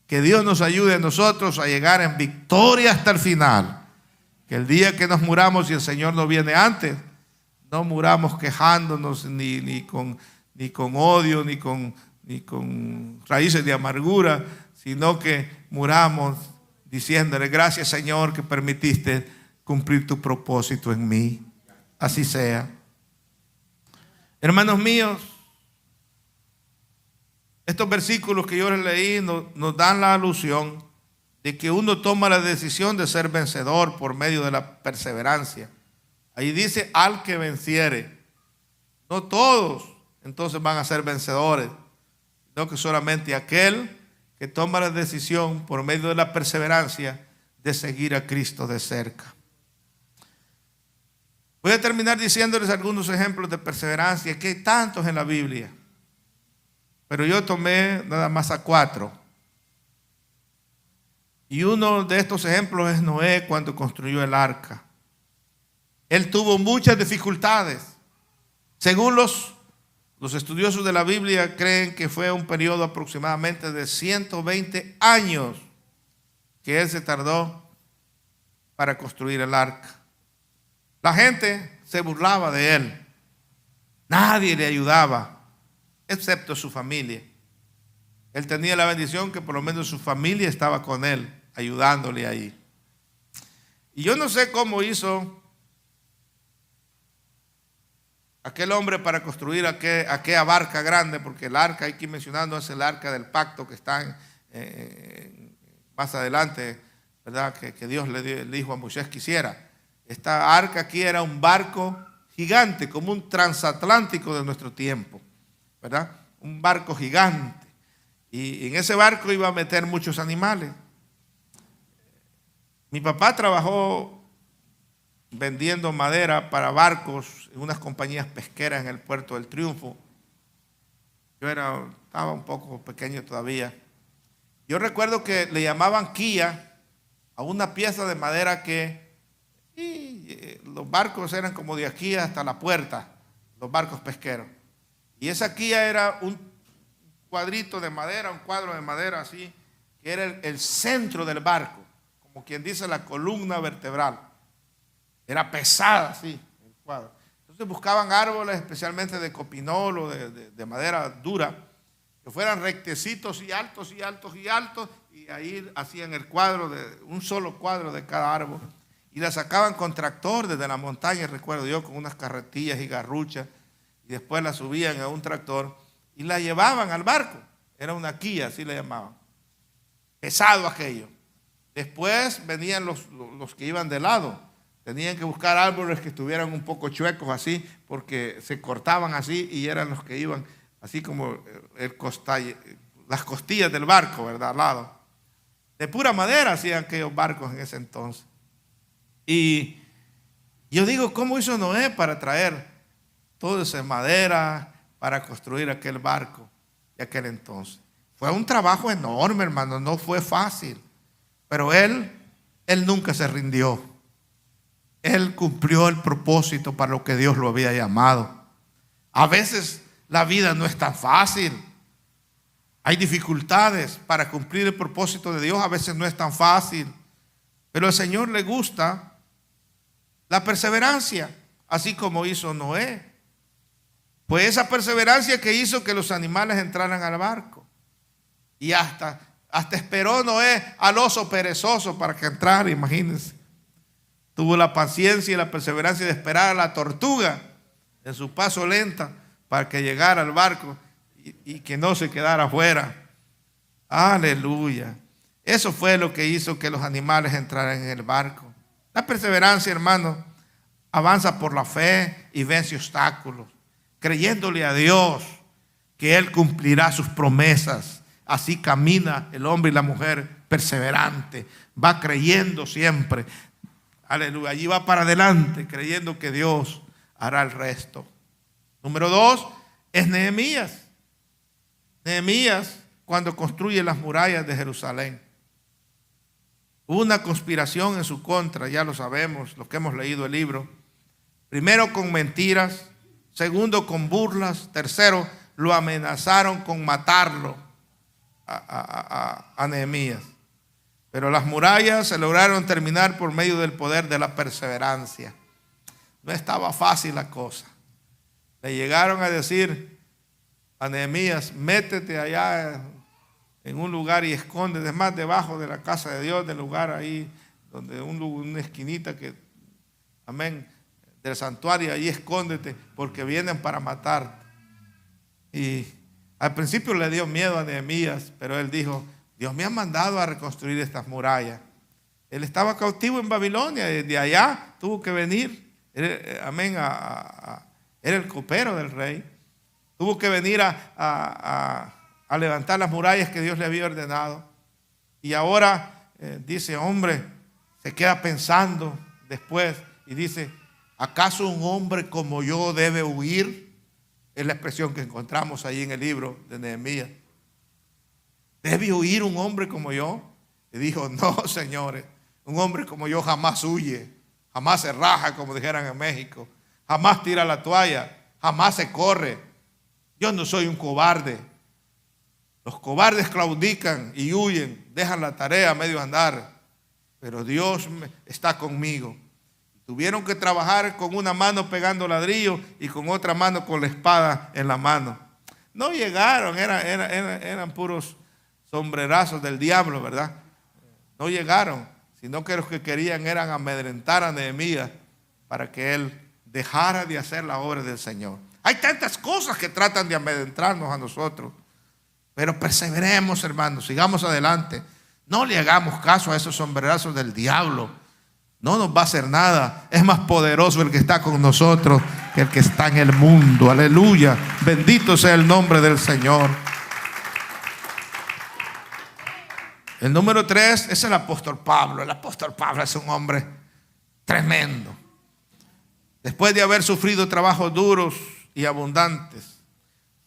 Que Dios nos ayude a nosotros a llegar en victoria hasta el final. Que el día que nos muramos, y el Señor no viene antes, no muramos quejándonos ni con odio, ni con raíces de amargura, sino que muramos diciéndole, gracias Señor que permitiste cumplir tu propósito en mí. Así sea. Hermanos míos, estos versículos que yo les leí nos dan la alusión de que uno toma la decisión de ser vencedor por medio de la perseverancia. Ahí dice, al que venciere. No todos entonces van a ser vencedores, sino que solamente aquel que toma la decisión por medio de la perseverancia de seguir a Cristo de cerca. Voy a terminar diciéndoles algunos ejemplos de perseverancia, que hay tantos en la Biblia, pero yo tomé nada más a 4. Y uno de estos ejemplos es Noé, cuando construyó el arca. Él tuvo muchas dificultades. Según los estudiosos de la Biblia, creen que fue un periodo aproximadamente de 120 años que él se tardó para construir el arca. La gente se burlaba de él. Nadie le ayudaba, excepto su familia. Él tenía la bendición que por lo menos su familia estaba con él, ayudándole ahí. Y yo no sé cómo hizo aquel hombre para construir aquella barca grande, porque el arca, hay que ir mencionando, es el arca del pacto que está más adelante, ¿verdad? Que Dios le dijo a Moisés que hiciera. Esta arca aquí era un barco gigante, como un transatlántico de nuestro tiempo, ¿verdad? Un barco gigante. Y en ese barco iba a meter muchos animales. Mi papá trabajó vendiendo madera para barcos en unas compañías pesqueras en el puerto del Triunfo. Yo estaba un poco pequeño todavía. Yo recuerdo que le llamaban quilla a una pieza de madera que los barcos eran como de aquí hasta la puerta, los barcos pesqueros. Y esa quilla era un cuadrito de madera, un cuadro de madera así, que era el centro del barco, como quien dice la columna vertebral. Era pesada así el cuadro. Entonces buscaban árboles, especialmente de copinol o de madera dura, que fueran rectecitos y altos y altos y altos, y ahí hacían el cuadro, un solo cuadro de cada árbol. Y la sacaban con tractor desde la montaña, recuerdo yo, con unas carretillas y garruchas, y después la subían a un tractor y la llevaban al barco. Era una quilla, así le llamaban. Pesado aquello. Después venían los que iban de lado. Tenían que buscar árboles que estuvieran un poco chuecos así, porque se cortaban así y eran los que iban así como las costillas del barco, ¿verdad? Al lado. De pura madera hacían aquellos barcos en ese entonces. Y yo digo, ¿cómo hizo Noé para traer toda esa madera para construir aquel barco de aquel entonces? Fue un trabajo enorme, hermano, no fue fácil. Pero él nunca se rindió. Él cumplió el propósito para lo que Dios lo había llamado. A veces la vida no es tan fácil. Hay dificultades para cumplir el propósito de Dios. A veces no es tan fácil. Pero al Señor le gusta La perseverancia, así como hizo Noé. Pues esa perseverancia que hizo que los animales entraran al barco. Y hasta esperó Noé al oso perezoso para que entrara, imagínense. Tuvo la paciencia y la perseverancia de esperar a la tortuga en su paso lenta para que llegara al barco y que no se quedara afuera. Aleluya. Eso fue lo que hizo que los animales entraran en el barco. La perseverancia, hermano, avanza por la fe y vence obstáculos, creyéndole a Dios que Él cumplirá sus promesas. Así camina el hombre y la mujer perseverante. Va creyendo siempre. Aleluya. Allí va para adelante creyendo que Dios hará el resto. Número 2 es Nehemías. Nehemías, cuando construye las murallas de Jerusalén. Hubo una conspiración en su contra, ya lo sabemos, los que hemos leído el libro. Primero con mentiras, segundo con burlas, tercero lo amenazaron con matarlo a Nehemías. Pero las murallas se lograron terminar por medio del poder de la perseverancia. No estaba fácil la cosa. Le llegaron a decir a Nehemías: métete allá en un lugar y esconde, más debajo de la casa de Dios, del lugar ahí, donde una esquinita que, amén, del santuario, ahí escóndete, porque vienen para matarte. Y al principio le dio miedo a Nehemías, pero él dijo: Dios me ha mandado a reconstruir estas murallas. Él estaba cautivo en Babilonia, desde allá tuvo que venir, amén, era el copero del rey, tuvo que venir a levantar las murallas que Dios le había ordenado. Y ahora dice, hombre, se queda pensando después y dice: ¿acaso un hombre como yo debe huir? Es la expresión que encontramos ahí en el libro de Nehemías. ¿Debe huir un hombre como yo? Y dijo: no, señores, un hombre como yo jamás huye, jamás se raja, como dijeran en México, jamás tira la toalla, jamás se corre. Yo no soy un cobarde. Los cobardes claudican y huyen, dejan la tarea a medio andar, pero Dios está conmigo. Tuvieron que trabajar con una mano pegando ladrillo y con otra mano con la espada en la mano. No llegaron, eran puros sombrerazos del diablo, ¿verdad? No llegaron, sino que los que querían eran amedrentar a Nehemías para que él dejara de hacer la obra del Señor. Hay tantas cosas que tratan de amedrentarnos a nosotros, pero perseveremos, hermanos, sigamos adelante. No le hagamos caso a esos sombrerazos del diablo. No nos va a hacer nada. Es más poderoso el que está con nosotros que el que está en el mundo. Aleluya. Bendito sea el nombre del Señor. El número 3 es el apóstol Pablo. El apóstol Pablo es un hombre tremendo. Después de haber sufrido trabajos duros y abundantes,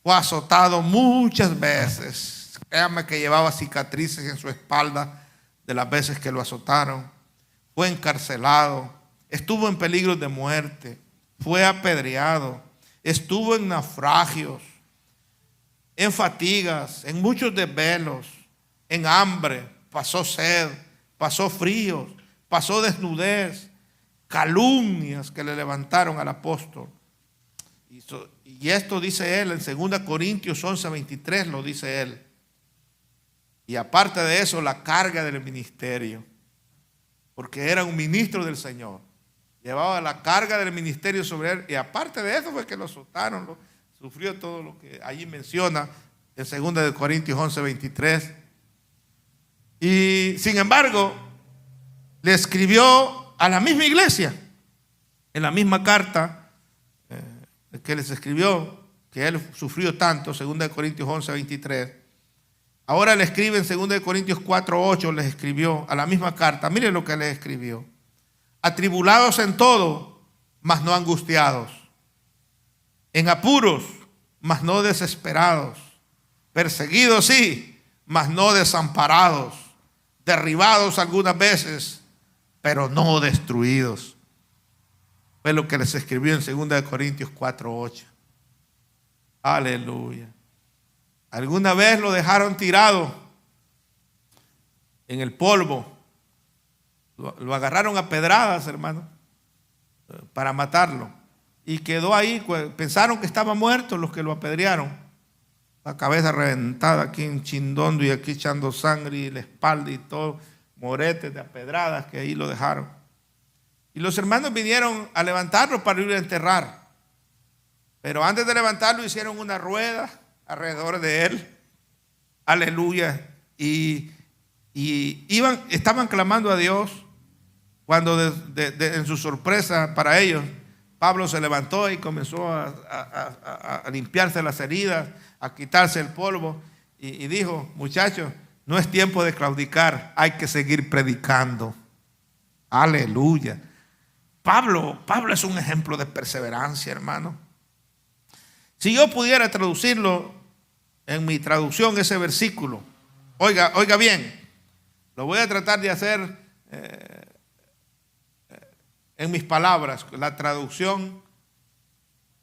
fue azotado muchas veces. Créame que llevaba cicatrices en su espalda de las veces que lo azotaron. Fue encarcelado, estuvo en peligro de muerte, fue apedreado, estuvo en naufragios, en fatigas, en muchos desvelos, en hambre, pasó sed, pasó frío, pasó desnudez, calumnias que le levantaron al apóstol. Y esto dice él en 2 Corintios 11:23, lo dice él. Y aparte de eso, la carga del ministerio, porque era un ministro del Señor, llevaba la carga del ministerio sobre él. Y aparte de eso fue que lo azotaron, sufrió todo lo que allí menciona en 2 Corintios 11:23. Y sin embargo, le escribió a la misma iglesia, en la misma carta que les escribió, que él sufrió tanto, 2 Corintios 11:23. Ahora le escribe en 2 Corintios 4:8, les escribió a la misma carta. Miren lo que les escribió: atribulados en todo, mas no angustiados; en apuros, mas no desesperados; perseguidos sí, mas no desamparados; derribados algunas veces, pero no destruidos. Fue lo que les escribió en 2 Corintios 4:8. Aleluya. Alguna vez lo dejaron tirado en el polvo. Lo agarraron a pedradas, hermano. para matarlo. Y quedó ahí, pensaron que estaba muerto los que lo apedrearon. La cabeza reventada aquí enchindondo y aquí echando sangre y la espalda y todo, moretes de apedradas que ahí lo dejaron. Y los hermanos vinieron a levantarlo para ir a enterrar. Pero antes de levantarlo hicieron una rueda alrededor de él. Aleluya. Y estaban clamando a Dios cuando en su sorpresa para ellos, Pablo se levantó y comenzó a limpiarse las heridas, a quitarse el polvo y dijo: muchachos, no es tiempo de claudicar, hay que seguir predicando. Aleluya. Pablo es un ejemplo de perseverancia, hermano. Si yo pudiera traducirlo en mi traducción, ese versículo, oiga bien, lo voy a tratar de hacer en mis palabras, la traducción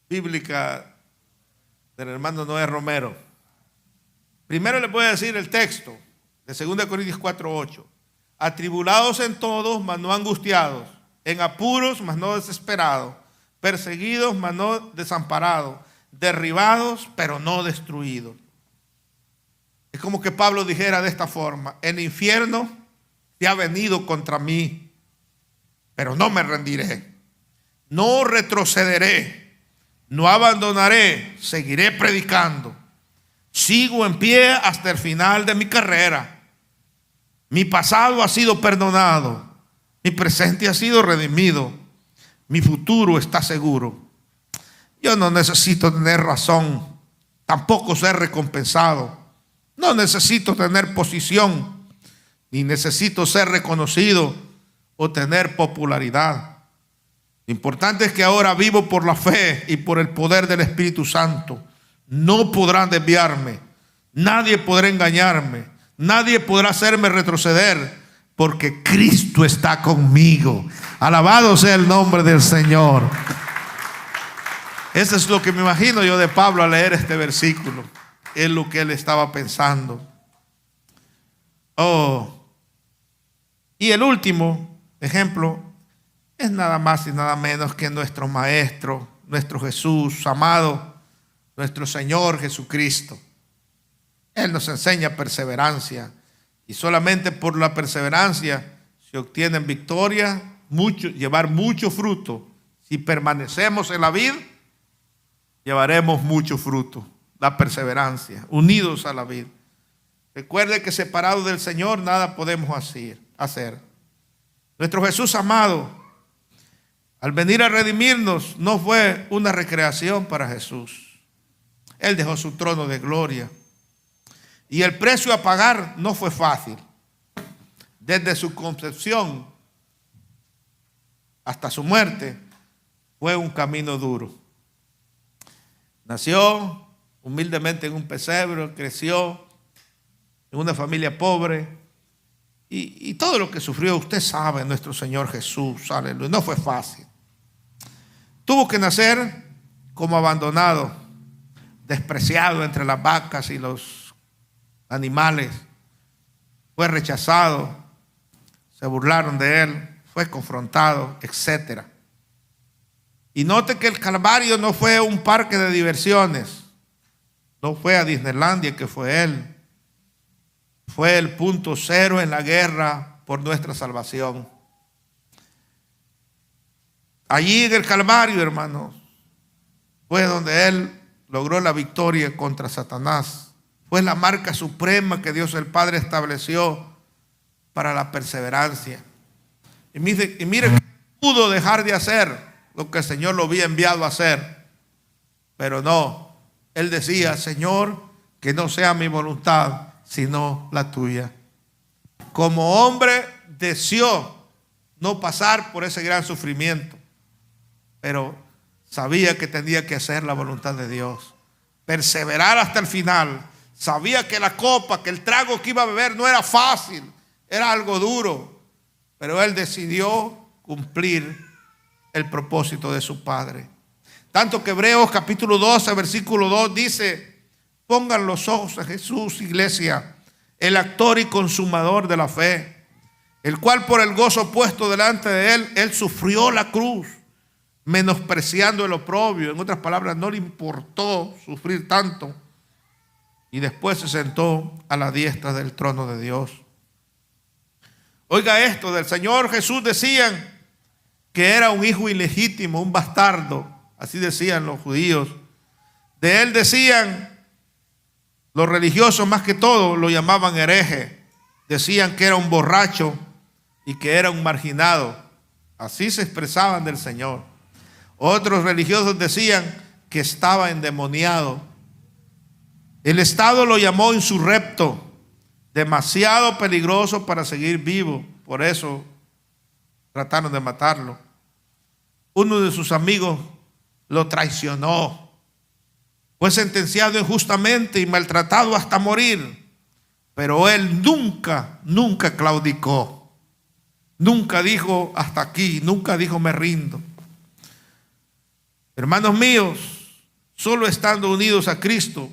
bíblica del hermano Noé Romero. Primero les voy a decir el texto de 2 Corintios 4:8. Atribulados en todos, mas no angustiados, en apuros, mas no desesperados, perseguidos, mas no desamparados, derribados, pero no destruidos. Es como que Pablo dijera de esta forma: el infierno se ha venido contra mí, pero no me rendiré, no retrocederé, no abandonaré, seguiré predicando, sigo en pie hasta el final de mi carrera. Mi pasado ha sido perdonado, mi presente ha sido redimido, mi futuro está seguro. Yo no necesito tener razón, tampoco ser recompensado. No necesito tener posición, ni necesito ser reconocido o tener popularidad. Lo importante es que ahora vivo por la fe y por el poder del Espíritu Santo. No podrán desviarme, nadie podrá engañarme, nadie podrá hacerme retroceder, porque Cristo está conmigo. Alabado sea el nombre del Señor. Eso es lo que me imagino yo de Pablo al leer este versículo. Es lo que él estaba pensando. Y el último ejemplo es nada más y nada menos que nuestro Maestro, nuestro Jesús amado, nuestro Señor Jesucristo. Él nos enseña perseverancia, y solamente por la perseverancia se obtiene victoria, llevar mucho fruto. Si permanecemos en la vid, llevaremos mucho fruto. La perseverancia, unidos a la vid. Recuerde que separados del Señor nada podemos hacer. Nuestro Jesús amado, al venir a redimirnos, no fue una recreación para Jesús. Él dejó su trono de gloria. Y el precio a pagar no fue fácil. Desde su concepción hasta su muerte fue un camino duro. Nació humildemente en un pesebre, creció en una familia pobre y todo lo que sufrió, usted sabe, nuestro Señor Jesús, aleluya, no fue fácil. Tuvo que nacer como abandonado, despreciado entre las vacas y los animales. Fue rechazado, se burlaron de él, fue confrontado, etc. Y note que el Calvario no fue un parque de diversiones. No fue a Disneylandia que fue él. Fue el punto cero en la guerra por nuestra salvación. Allí en el Calvario, hermanos, fue donde él logró la victoria contra Satanás. Fue la marca suprema que Dios el Padre estableció para la perseverancia. Y mire que pudo dejar de hacer lo que el Señor lo había enviado a hacer. Pero no. Él decía: Señor, que no sea mi voluntad, sino la tuya. Como hombre deseó no pasar por ese gran sufrimiento, pero sabía que tenía que hacer la voluntad de Dios, perseverar hasta el final. Sabía que la copa, que el trago que iba a beber no era fácil, era algo duro, pero él decidió cumplir el propósito de su Padre. Tanto que Hebreos capítulo 12, versículo 2 dice: pongan los ojos a Jesús, iglesia, el actor y consumador de la fe, el cual por el gozo puesto delante de él sufrió la cruz, menospreciando el oprobio. En otras palabras, no le importó sufrir tanto. Y después se sentó a la diestra del trono de Dios. Oiga esto, del Señor Jesús decían que era un hijo ilegítimo, un bastardo. Así decían los judíos. De él decían, los religiosos más que todo lo llamaban hereje. Decían que era un borracho y que era un marginado. Así se expresaban del Señor. Otros religiosos decían que estaba endemoniado. El Estado lo llamó insurrecto, demasiado peligroso para seguir vivo. Por eso trataron de matarlo. Uno de sus amigos lo traicionó. Fue sentenciado injustamente y maltratado hasta morir. Pero él nunca claudicó. Nunca dijo hasta aquí, nunca dijo me rindo. Hermanos míos, solo estando unidos a Cristo,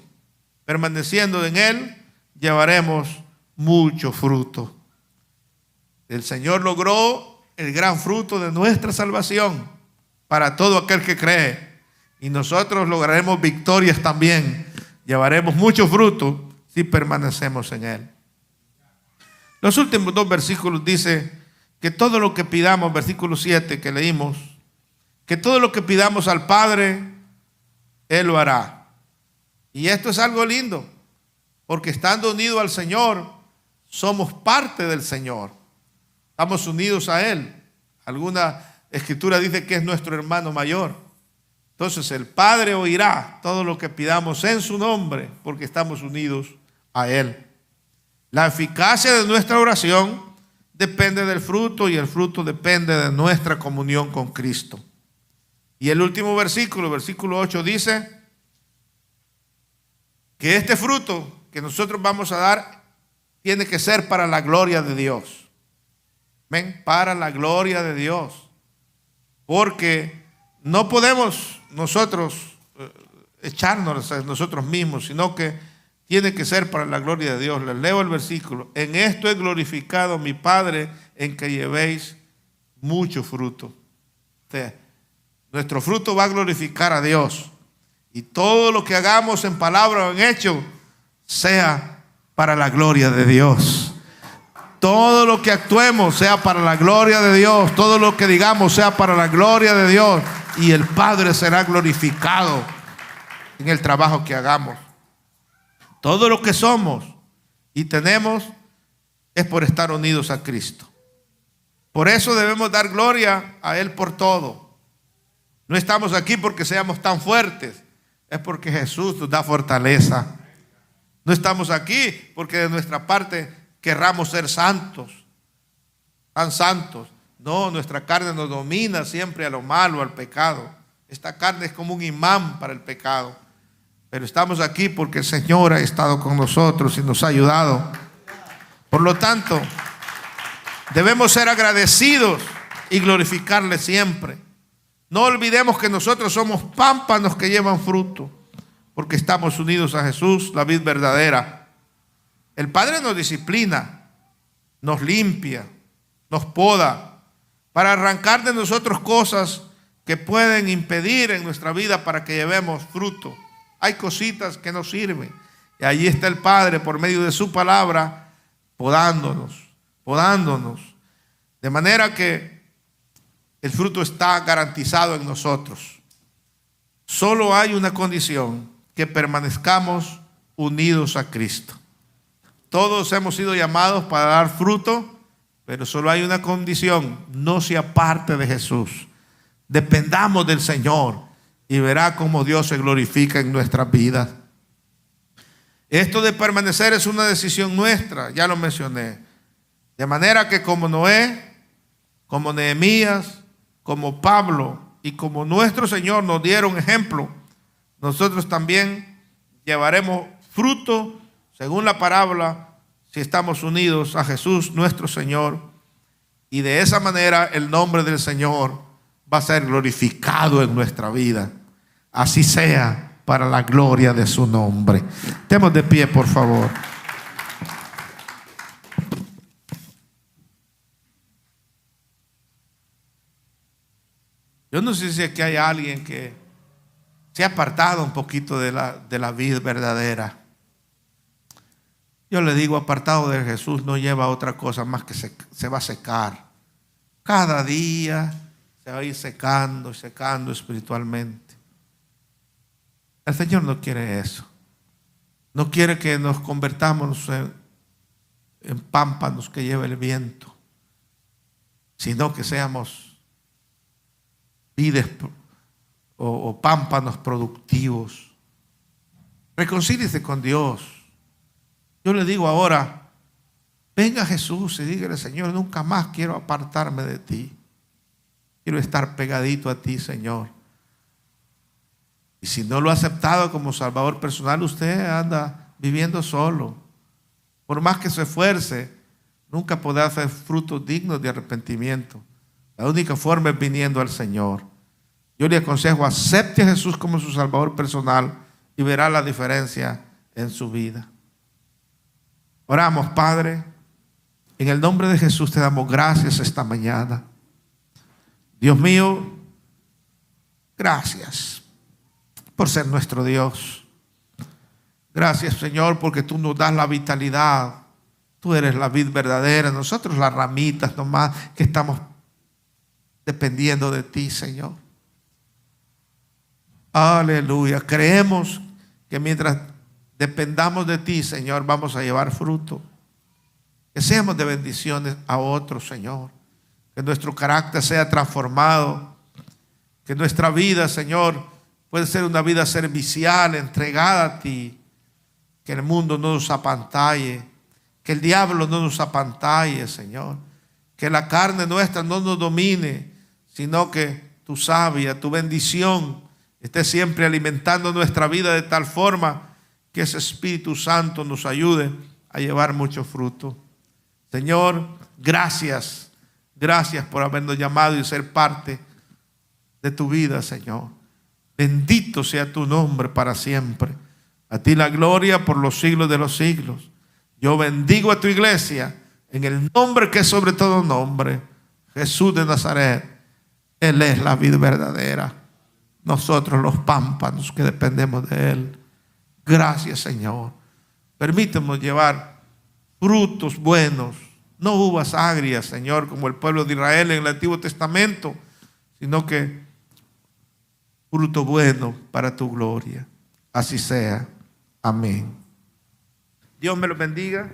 permaneciendo en Él, llevaremos mucho fruto. El Señor logró el gran fruto de nuestra salvación para todo aquel que cree. Y nosotros lograremos victorias también. Llevaremos mucho fruto si permanecemos en Él. Los últimos 2 versículos dice que todo lo que pidamos, versículo 7 que leímos, que todo lo que pidamos al Padre, Él lo hará. Y esto es algo lindo, porque estando unidos al Señor, somos parte del Señor. Estamos unidos a Él. Alguna escritura dice que es nuestro hermano mayor. Entonces el Padre oirá todo lo que pidamos en su nombre, porque estamos unidos a Él. La eficacia de nuestra oración depende del fruto y el fruto depende de nuestra comunión con Cristo. Y el último versículo, versículo 8 dice que este fruto que nosotros vamos a dar tiene que ser para la gloria de Dios. ¿Ven? Para la gloria de Dios. Porque no podemos nosotros echarnos a nosotros mismos, sino que tiene que ser para la gloria de Dios. Les leo el versículo. En esto he glorificado a mi Padre, en que llevéis mucho fruto. O sea, nuestro fruto va a glorificar a Dios. Y todo lo que hagamos en palabra o en hecho sea para la gloria de Dios. Todo lo que actuemos sea para la gloria de Dios. Todo lo que digamos sea para la gloria de Dios. Y el Padre será glorificado en el trabajo que hagamos. Todo lo que somos y tenemos es por estar unidos a Cristo. Por eso debemos dar gloria a Él por todo. No estamos aquí porque seamos tan fuertes. Es porque Jesús nos da fortaleza. No estamos aquí porque de nuestra parte querramos ser santos, tan santos. No, nuestra carne nos domina siempre a lo malo, al pecado. Esta carne es como un imán para el pecado. Pero estamos aquí porque el Señor ha estado con nosotros y nos ha ayudado. Por lo tanto, debemos ser agradecidos y glorificarle siempre. No olvidemos que nosotros somos pámpanos que llevan fruto, porque estamos unidos a Jesús, la vid verdadera. El Padre nos disciplina, nos limpia, nos poda, para arrancar de nosotros cosas que pueden impedir en nuestra vida para que llevemos fruto. Hay cositas que no sirven. Y allí está el Padre por medio de su palabra, podándonos. De manera que el fruto está garantizado en nosotros. Solo hay una condición: que permanezcamos unidos a Cristo. Todos hemos sido llamados para dar fruto, pero solo hay una condición: no se aparte de Jesús. Dependamos del Señor y verá cómo Dios se glorifica en nuestras vidas. Esto de permanecer es una decisión nuestra, ya lo mencioné. De manera que como Noé, como Nehemías, como Pablo y como nuestro Señor nos dieron ejemplo, nosotros también llevaremos fruto según la parábola si estamos unidos a Jesús nuestro Señor, y de esa manera el nombre del Señor va a ser glorificado en nuestra vida. Así sea, para la gloria de su nombre. Estemos de pie, por favor. Yo Yo no sé si es que hay alguien que se ha apartado un poquito de la vid verdadera. Yo le digo, apartado de Jesús no lleva otra cosa más que se va a secar. Cada día se va a ir secando y secando espiritualmente. El Señor no quiere eso. No quiere que nos convertamos en pámpanos que lleve el viento, sino que seamos vides o pámpanos productivos. Reconcíliese con Dios. Yo le digo ahora, venga Jesús y dígale: Señor, nunca más quiero apartarme de ti. Quiero estar pegadito a ti, Señor. Y si no lo ha aceptado como Salvador personal, usted anda viviendo solo. Por más que se esfuerce, nunca podrá hacer frutos dignos de arrepentimiento. La única forma es viniendo al Señor. Yo le aconsejo, acepte a Jesús como su Salvador personal y verá la diferencia en su vida. Oramos, Padre. En el nombre de Jesús te damos gracias esta mañana. Dios mío, gracias por ser nuestro Dios. Gracias, Señor, porque tú nos das la vitalidad. Tú eres la vid verdadera, nosotros las ramitas nomás que estamos dependiendo de ti, Señor. Aleluya. Creemos que mientras dependamos de ti, Señor, vamos a llevar fruto. Que seamos de bendiciones a otros, Señor. Que nuestro carácter sea transformado. Que nuestra vida, Señor, puede ser una vida servicial, entregada a ti. Que el mundo no nos apantalle. Que el diablo no nos apantalle, Señor. Que la carne nuestra no nos domine, sino que tu savia, tu bendición esté siempre alimentando nuestra vida de tal forma que ese Espíritu Santo nos ayude a llevar mucho fruto. Señor, gracias. Gracias por habernos llamado y ser parte de tu vida, Señor. Bendito sea tu nombre para siempre. A ti la gloria por los siglos de los siglos. Yo bendigo a tu iglesia en el nombre que es sobre todo nombre, Jesús de Nazaret. Él es la vida verdadera. Nosotros los pámpanos que dependemos de Él. Gracias, Señor. Permítanos llevar frutos buenos, no uvas agrias, Señor, como el pueblo de Israel en el Antiguo Testamento, sino que fruto bueno para tu gloria. Así sea. Amén. Dios me los bendiga.